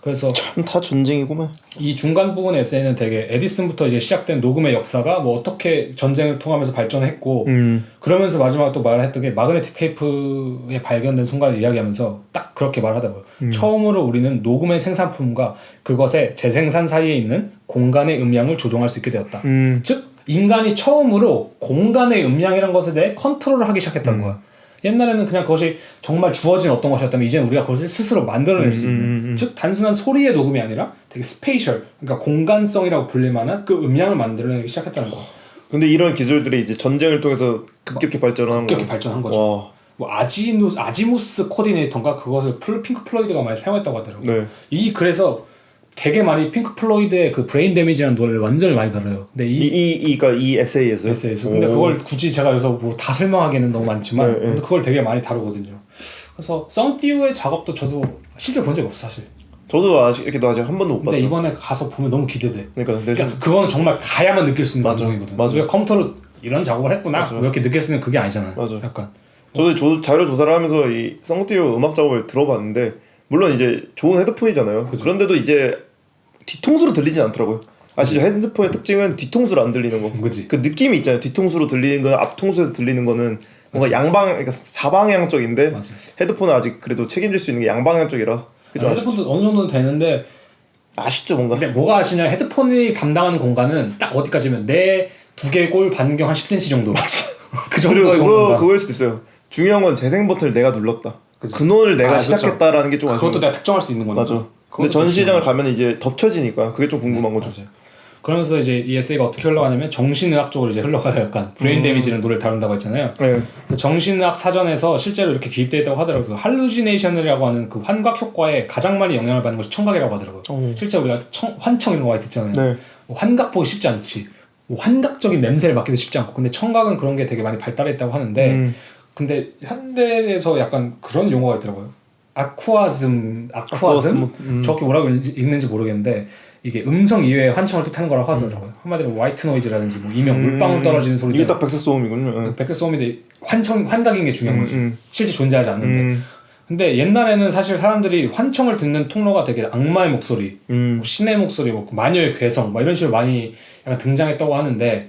그래서 참 다 전쟁이구만. 이 중간 부분의 에세이는 되게 에디슨부터 이제 시작된 녹음의 역사가 뭐 어떻게 전쟁을 통하면서 발전했고 그러면서 마지막에 또 말을 했던 게 마그네틱 테이프에 발견된 순간을 이야기하면서 딱 그렇게 말하더라고요. 처음으로 우리는 녹음의 생산품과 그것의 재생산 사이에 있는 공간의 음량을 조종할 수 있게 되었다. 즉 인간이 처음으로 공간의 음량이라는 것에 대해 컨트롤을 하기 시작했다는 거야. 옛날에는 그냥 그것이 정말 주어진 어떤 것이었다면 이제는 우리가 그것을 스스로 만들어낼 수 있는 즉 단순한 소리의 녹음이 아니라 되게 스페이셜 그러니까 공간성이라고 불릴 만한 그 음량을 만들어내기 시작했다는 거야. 근데 이런 기술들이 이제 전쟁을 통해서 급격히 발전한 급격히 발전한 거죠. 와. 뭐 아지무스 코디네이터인가 그것을 핑크 플로이드가 많이 사용했다고 하더라고요. 네. 이 그래서 되게 많이 핑크 플로이드의 그 브레인 데미지라는 노래를 완전히 많이 들어요. 근데 그러니까 이 에세이에서요? 에세이에서. 근데 그걸 굳이 제가 여기서 뭐 다 설명하기에는 너무 많지만 네, 근데 그걸 되게 많이 다루거든요. 그래서 썽띠우의 작업도 저도 실제로 본 적이 없어 사실. 저도 아직 한 번도 못 봤죠. 근데 이번에 가서 보면 너무 기대돼. 그러니까 그거는 정말 가야만 느낄 수 있는 맞아. 감성이거든. 맞아. 우리가 컴퓨터로 이런 작업을 했구나 맞아. 뭐 이렇게 느낄 수 있는 그게 아니잖아요. 맞아. 약간 저도 자료 조사를 하면서 이 썽띠우 음악 작업을 들어봤는데 물론 이제 좋은 헤드폰이잖아요. 그치. 그런데도 이제 뒤통수로 들리진 않더라고요. 아시죠? 헤드폰의 특징은 뒤통수로 안 들리는 거. 그치. 그 느낌이 있잖아요. 뒤통수로 들리는 거는 앞통수에서 들리는 거는 뭔가 그러니까 사방향 쪽인데 맞아. 헤드폰은 아직 그래도 책임질 수 있는 게 양방향 쪽이라. 그죠? 헤드폰도 어느 정도는 되는데 아쉽죠 뭔가. 근데 뭐가 아시냐 헤드폰이 담당하는 공간은 딱 어디까지면 내 두 개의 골 반경 한 10cm 정도. 그 정도의 공간. 그거일 수도 있어요. 중요한 건 재생 버튼을 내가 눌렀다. 그치. 근원을 내가 그렇죠. 시작했다라는 게 좀 아쉬워. 그것도 내가 특정할 수 있는 거니까. 맞아. 근데 전 시장을 가면 이제 덮쳐지니까 그게 좀 궁금한 거죠. 맞아요. 그러면서 이제 이 에세이가 어떻게 흘러가냐면 정신의학 쪽으로 이제 흘러가요. 약간 브레인 데미지는 노래를 다룬다고 했잖아요. 네. 정신의학 사전에서 실제로 이렇게 기입되어 있다고 하더라고요. 그 할루지네이션이라고 하는 그 환각 효과에 가장 많이 영향을 받는 것이 청각이라고 하더라고요. 실제 우리가 환청 이런 거 많이 듣잖아요. 네. 뭐 환각 보기 쉽지 않지. 뭐 환각적인 냄새를 맡기도 쉽지 않고. 근데 청각은 그런 게 되게 많이 발달했다고 하는데 근데 현대에서 약간 그런 용어가 있더라고요. 아쿠아즘 정확히 뭐라고 읽는지 모르겠는데 이게 음성 이외의 환청을 뜻하는 거라고 하더라고요. 한마디로 화이트 노이즈라든지 뭐 이명 물방울 떨어지는 소리 이게 딱 백색 소음이군요. 백색 소음인데 환각인 게 중요한 거지. 실제 존재하지 않는데 근데 옛날에는 사실 사람들이 환청을 듣는 통로가 되게 악마의 목소리, 뭐 신의 목소리, 뭐 마녀의 괴성, 막 이런 식으로 많이 약간 등장했다고 하는데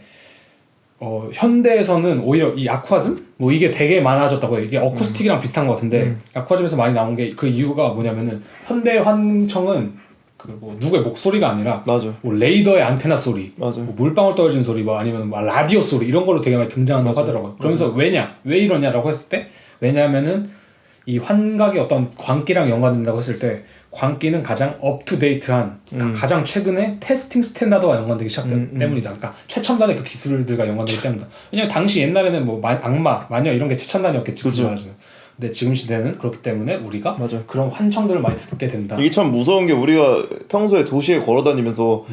현대에서는 오히려 이 아쿠아즘? 뭐 이게 되게 많아졌다고 해요. 이게 어쿠스틱이랑 비슷한 것 같은데 아쿠아즘에서 많이 나온 게 그 이유가 뭐냐면은 현대 환청은 그 뭐 누구의 목소리가 아니라 맞아. 뭐 레이더의 안테나 소리, 맞아. 뭐 물방울 떨어지는 소리, 뭐 아니면 뭐 라디오 소리 이런 걸로 되게 많이 등장한다고 맞아. 하더라고요. 그러면서 왜 이러냐라고 했을 때 왜냐하면은 이 환각이 어떤 광기랑 연관된다고 했을 때 광기는 가장 업투데이트한 가장 최근에 테스팅 스탠다드와 연관되기 시작되기 때문이다. 그러니까 최첨단의 그 기술들과 연관되기 때문이다. 왜냐면 당시 옛날에는 뭐 악마, 마녀 이런 게 최첨단이었겠지. 그렇죠. 말하자면. 근데 지금 시대는 그렇기 때문에 우리가 맞아. 그런 환청들을 많이 듣게 된다. 이게 참 무서운 게 우리가 평소에 도시에 걸어다니면서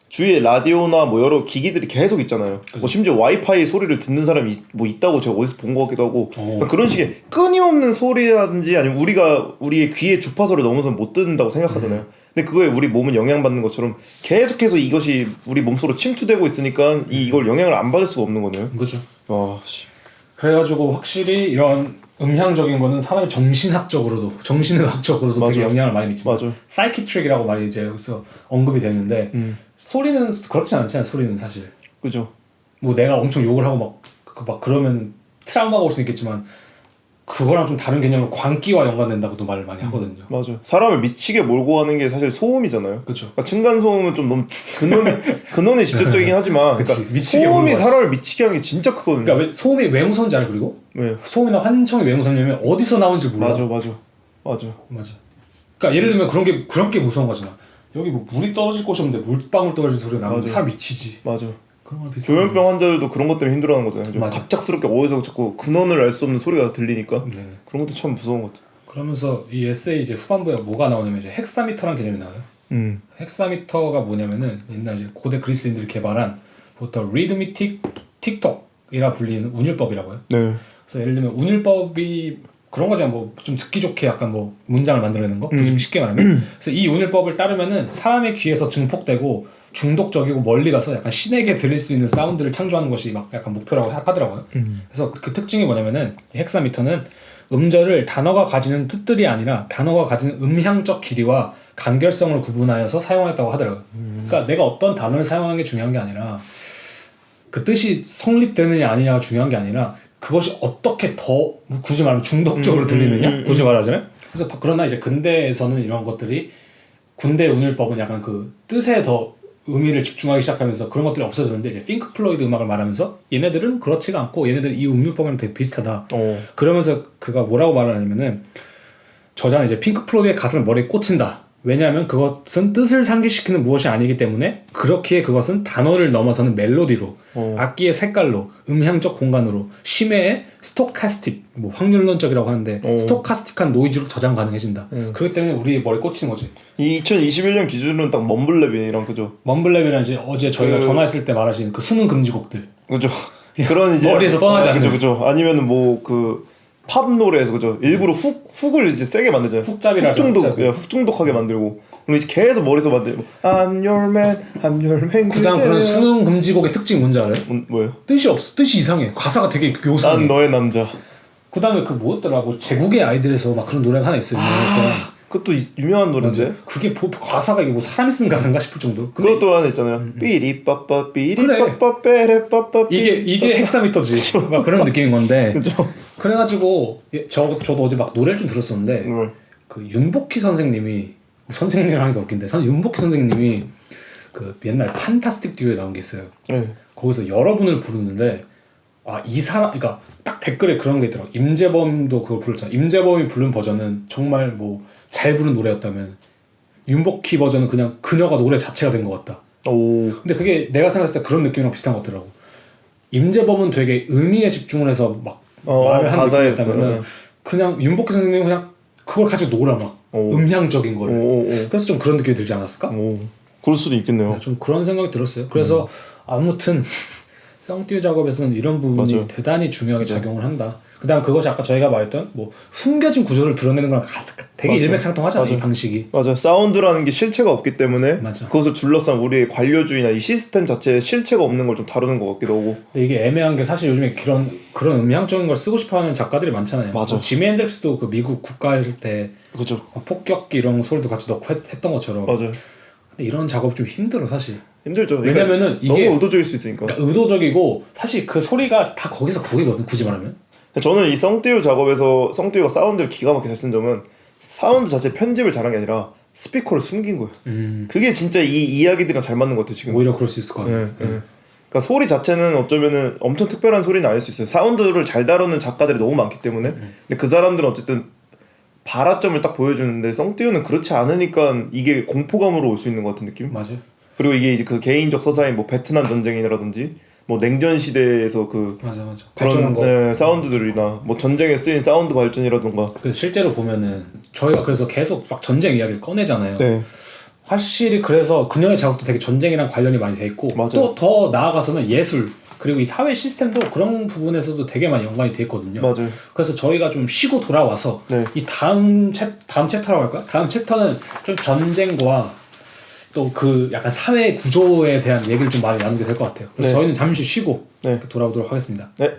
주위에 라디오나 뭐 여러 기기들이 계속 있잖아요. 뭐 심지어 와이파이 소리를 듣는 사람이 뭐 있다고 제가 어디서 본 것 같기도 하고 그러니까 그런 식의 끊임없는 소리라든지 아니면 우리의 귀의 주파수를 넘어서는 못 듣는다고 생각하잖아요. 근데 그거에 우리 몸은 영향받는 것처럼 계속해서 이것이 우리 몸속으로 침투되고 있으니까 이걸 영향을 안 받을 수가 없는 거네요. 그죠. 와, 씨. 그래가지고 확실히 이런 음향적인 거는 사람의 정신의학적으로도 되게 영향을 많이 미친다. 맞아. 사이키트릭이라고 말이 이제 여기서 언급이 되는데 소리는 그렇진 않잖아요. 소리는 사실. 그죠. 뭐 내가 엄청 욕을 하고 막 그러면 트라우마가 올 수 있겠지만 그거랑 좀 다른 개념으로 광기와 연관된다고도 말을 많이 하거든요. 맞아. 사람을 미치게 몰고 가는 게 사실 소음이잖아요. 그렇죠. 그러니까 층간 소음은 좀 너무 근원이 직접적이긴 하지만 그러니까 소음이 사람을 미치게 하는 게 진짜 크거든요. 그러니까 왜 소음이 왜 무서운지 알아요? 그리고 왜? 소음이나 환청이 왜 무섭냐면 어디서 나오는지 몰라. 맞아. 그러니까 예를 들면 그렇게 무서운 거잖아. 여기 뭐 물이 떨어질 곳이 없는데 물방울 떨어지는 소리가 나면 사람 미치지. 맞아. 그런 거 비슷한. 조현병 환자들도 그런 것 때문에 힘들어하는 거잖아요. 맞아. 갑작스럽게 어디서 자꾸 근원을 알 수 없는 소리가 들리니까 네. 그런 것도 참 무서운 것 같아. 그러면서 이 에세이 이제 후반부에 뭐가 나오냐면 이제 헥사미터라는 개념이 나와요. 헥사미터가 뭐냐면은 옛날 이제 고대 그리스인들이 개발한 보통 리드미틱 틱톡이라 불리는 운율법이라고요. 네. 그래서 예를 들면 운율법이 그런 거잖아. 뭐 좀 듣기 좋게 약간 뭐 문장을 만들어내는 거. 좀 쉽게 말하면. 그래서 이 운율법을 따르면은 사람의 귀에서 증폭되고 중독적이고 멀리 가서 약간 신에게 들릴 수 있는 사운드를 창조하는 것이 막 약간 목표라고 하더라고요. 그래서 그 특징이 뭐냐면은 이 헥사미터는 음절을 단어가 가지는 뜻들이 아니라 단어가 가지는 음향적 길이와 간결성을 구분하여서 사용했다고 하더라고요. 그러니까 내가 어떤 단어를 사용하는 게 중요한 게 아니라 그 뜻이 성립되느냐 아니냐가 중요한 게 아니라 그것이 어떻게 더 굳이 말하면 중독적으로 들리느냐 굳이 말하자면. 그래서 그러나 이제 근대에서는 이런 것들이 군대 운율법은 약간 그 뜻에 더 의미를 집중하기 시작하면서 그런 것들이 없어졌는데 이제 핑크 플로이드 음악을 말하면서 얘네들은 그렇지가 않고 얘네들은 이 운율법이랑 되게 비슷하다. 그러면서 그가 뭐라고 말을 하냐면은 저자는 이제 핑크 플로이드의 가사를 머리에 꽂힌다. 왜냐하면 그것은 뜻을 상기시키는 무엇이 아니기 때문에 그렇기에 그것은 단어를 넘어서는 멜로디로 악기의 색깔로 음향적 공간으로 심해의 스토카스틱 뭐 확률론적이라고 하는데 스토카스틱한 노이즈로 저장 가능해진다. 그렇기 때문에 우리 머리에 꽂히는 거지. 이 2021년 기준으로는 딱 멈블랩이랑 그죠? 멈블랩이랑 이제 어제 저희가 전화했을 때 말하신 그 수능 금지곡들. 그죠? 그런 이제 머리에서 떠나지 않는. 그죠. 아니면은 뭐 그 팝 노래에서 그죠. 일부러 훅을 이제 세게 만들잖아요. 훅 중독하게 만들고. 그럼 이제 계속 머리에서 만들고 I'm your man. 그다음 그런 수능 금지곡의 특징이 뭔지 알아요? 뭐예요? 뜻이 없어. 뜻이 이상해. 가사가 되게 요상해. 난 너의 남자. 그다음에 그 뭐였더라? 뭐 제국의 아이들에서 막 그런 노래가 하나 있어요. 그것도 유명한 노래인데. 맞아. 그게 가사가 이게 뭐 사람이 쓴 가사인가 싶을 정도. 그것도 하나 있잖아요. 삐리빠빠 삐리빠빠 빼레빠빠. 이게 헥사미터지. 막 그런 느낌인 건데. 그죠? 그래가지고 저도 어제 막 노래를 좀 들었었는데 그 윤복희 선생님이 선생님이랑 하니까 웃긴데 윤복희 선생님이 그 옛날 판타스틱 듀오에 나온 게 있어요. 거기서 여러분을 부르는데 이 사람 그러니까 딱 댓글에 그런 게 있더라고. 임재범도 그걸 불렀잖아. 임재범이 부른 버전은 정말 뭐 잘 부른 노래였다면 윤복희 버전은 그냥 그녀가 노래 자체가 된 것 같다. 근데 그게 내가 생각했을 때 그런 느낌이랑 비슷한 것 같더라고. 임재범은 되게 의미에 집중을 해서 막 말을 한 느낌이었다면 그냥 윤복희 선생님은 그냥 그걸 가지고 놀아 막 음향적인 거를. 그래서 좀 그런 느낌이 들지 않았을까? 그럴 수도 있겠네요. 좀 그런 생각이 들었어요. 그래서 아무튼 쌍띠우 작업에서는 이런 부분이 맞아요. 대단히 중요하게 작용을 한다. 그다음 그것이 아까 저희가 말했던 뭐 숨겨진 구조를 드러내는 거랑 되게 맞아. 일맥상통하잖아 맞아. 이 방식이. 맞아. 사운드라는 게 실체가 없기 때문에 맞아. 그것을 둘러싼 우리의 관료주의나 이 시스템 자체에 실체가 없는 걸 좀 다루는 것 같기도 하고. 근데 이게 애매한 게 사실 요즘에 그런 음향적인 걸 쓰고 싶어하는 작가들이 많잖아요. 맞아. 지미 앤드릭스도 그 미국 국가일 때 그죠. 폭격기 이런 소리도 같이 넣고 했던 것처럼. 맞아. 근데 이런 작업 좀 힘들어 사실. 힘들죠. 왜냐면은 이게 너무 의도적일 수 있으니까. 그러니까 의도적이고 사실 그 소리가 다 거기서 거기거든 굳이 말하면. 저는 이 썽띠우 작업에서 썽띠우가 사운드를 기가 막히게 잘 쓴 점은 사운드 자체 편집을 잘한 게 아니라 스피커를 숨긴 거예요. 그게 진짜 이 이야기들이랑 잘 맞는 것 같아요 지금. 오히려 그럴 수 있을 것 같아요. 네. 그러니까 소리 자체는 어쩌면은 엄청 특별한 소리는 아닐 수 있어요. 사운드를 잘 다루는 작가들이 너무 많기 때문에. 근데 그 사람들은 어쨌든 발화점을 딱 보여주는데 썽띠우는 그렇지 않으니까 이게 공포감으로 올 수 있는 것 같은 느낌. 맞아요. 그리고 이게 이제 그 개인적 서사인 뭐 베트남 전쟁이라든지 뭐 냉전 시대에서 그 맞아. 발전한 거. 네, 사운드들이나 뭐 전쟁에 쓰인 사운드 발전이라든가. 그 실제로 보면은 저희가 그래서 계속 막 전쟁 이야기를 꺼내잖아요. 네. 확실히 그래서 그녀의 작업도 되게 전쟁이랑 관련이 많이 돼 있고 맞아요. 또 더 나아가서는 예술 그리고 이 사회 시스템도 그런 부분에서도 되게 많이 연관이 돼 있거든요. 맞아요. 그래서 저희가 좀 쉬고 돌아와서 네. 이 다음 챕터라고 할까요? 다음 챕터는 좀 전쟁과 또 그 약간 사회 구조에 대한 얘기를 좀 많이 나누게 될 것 같아요. 그래서 네. 저희는 잠시 쉬고 네. 돌아오도록 하겠습니다. 네.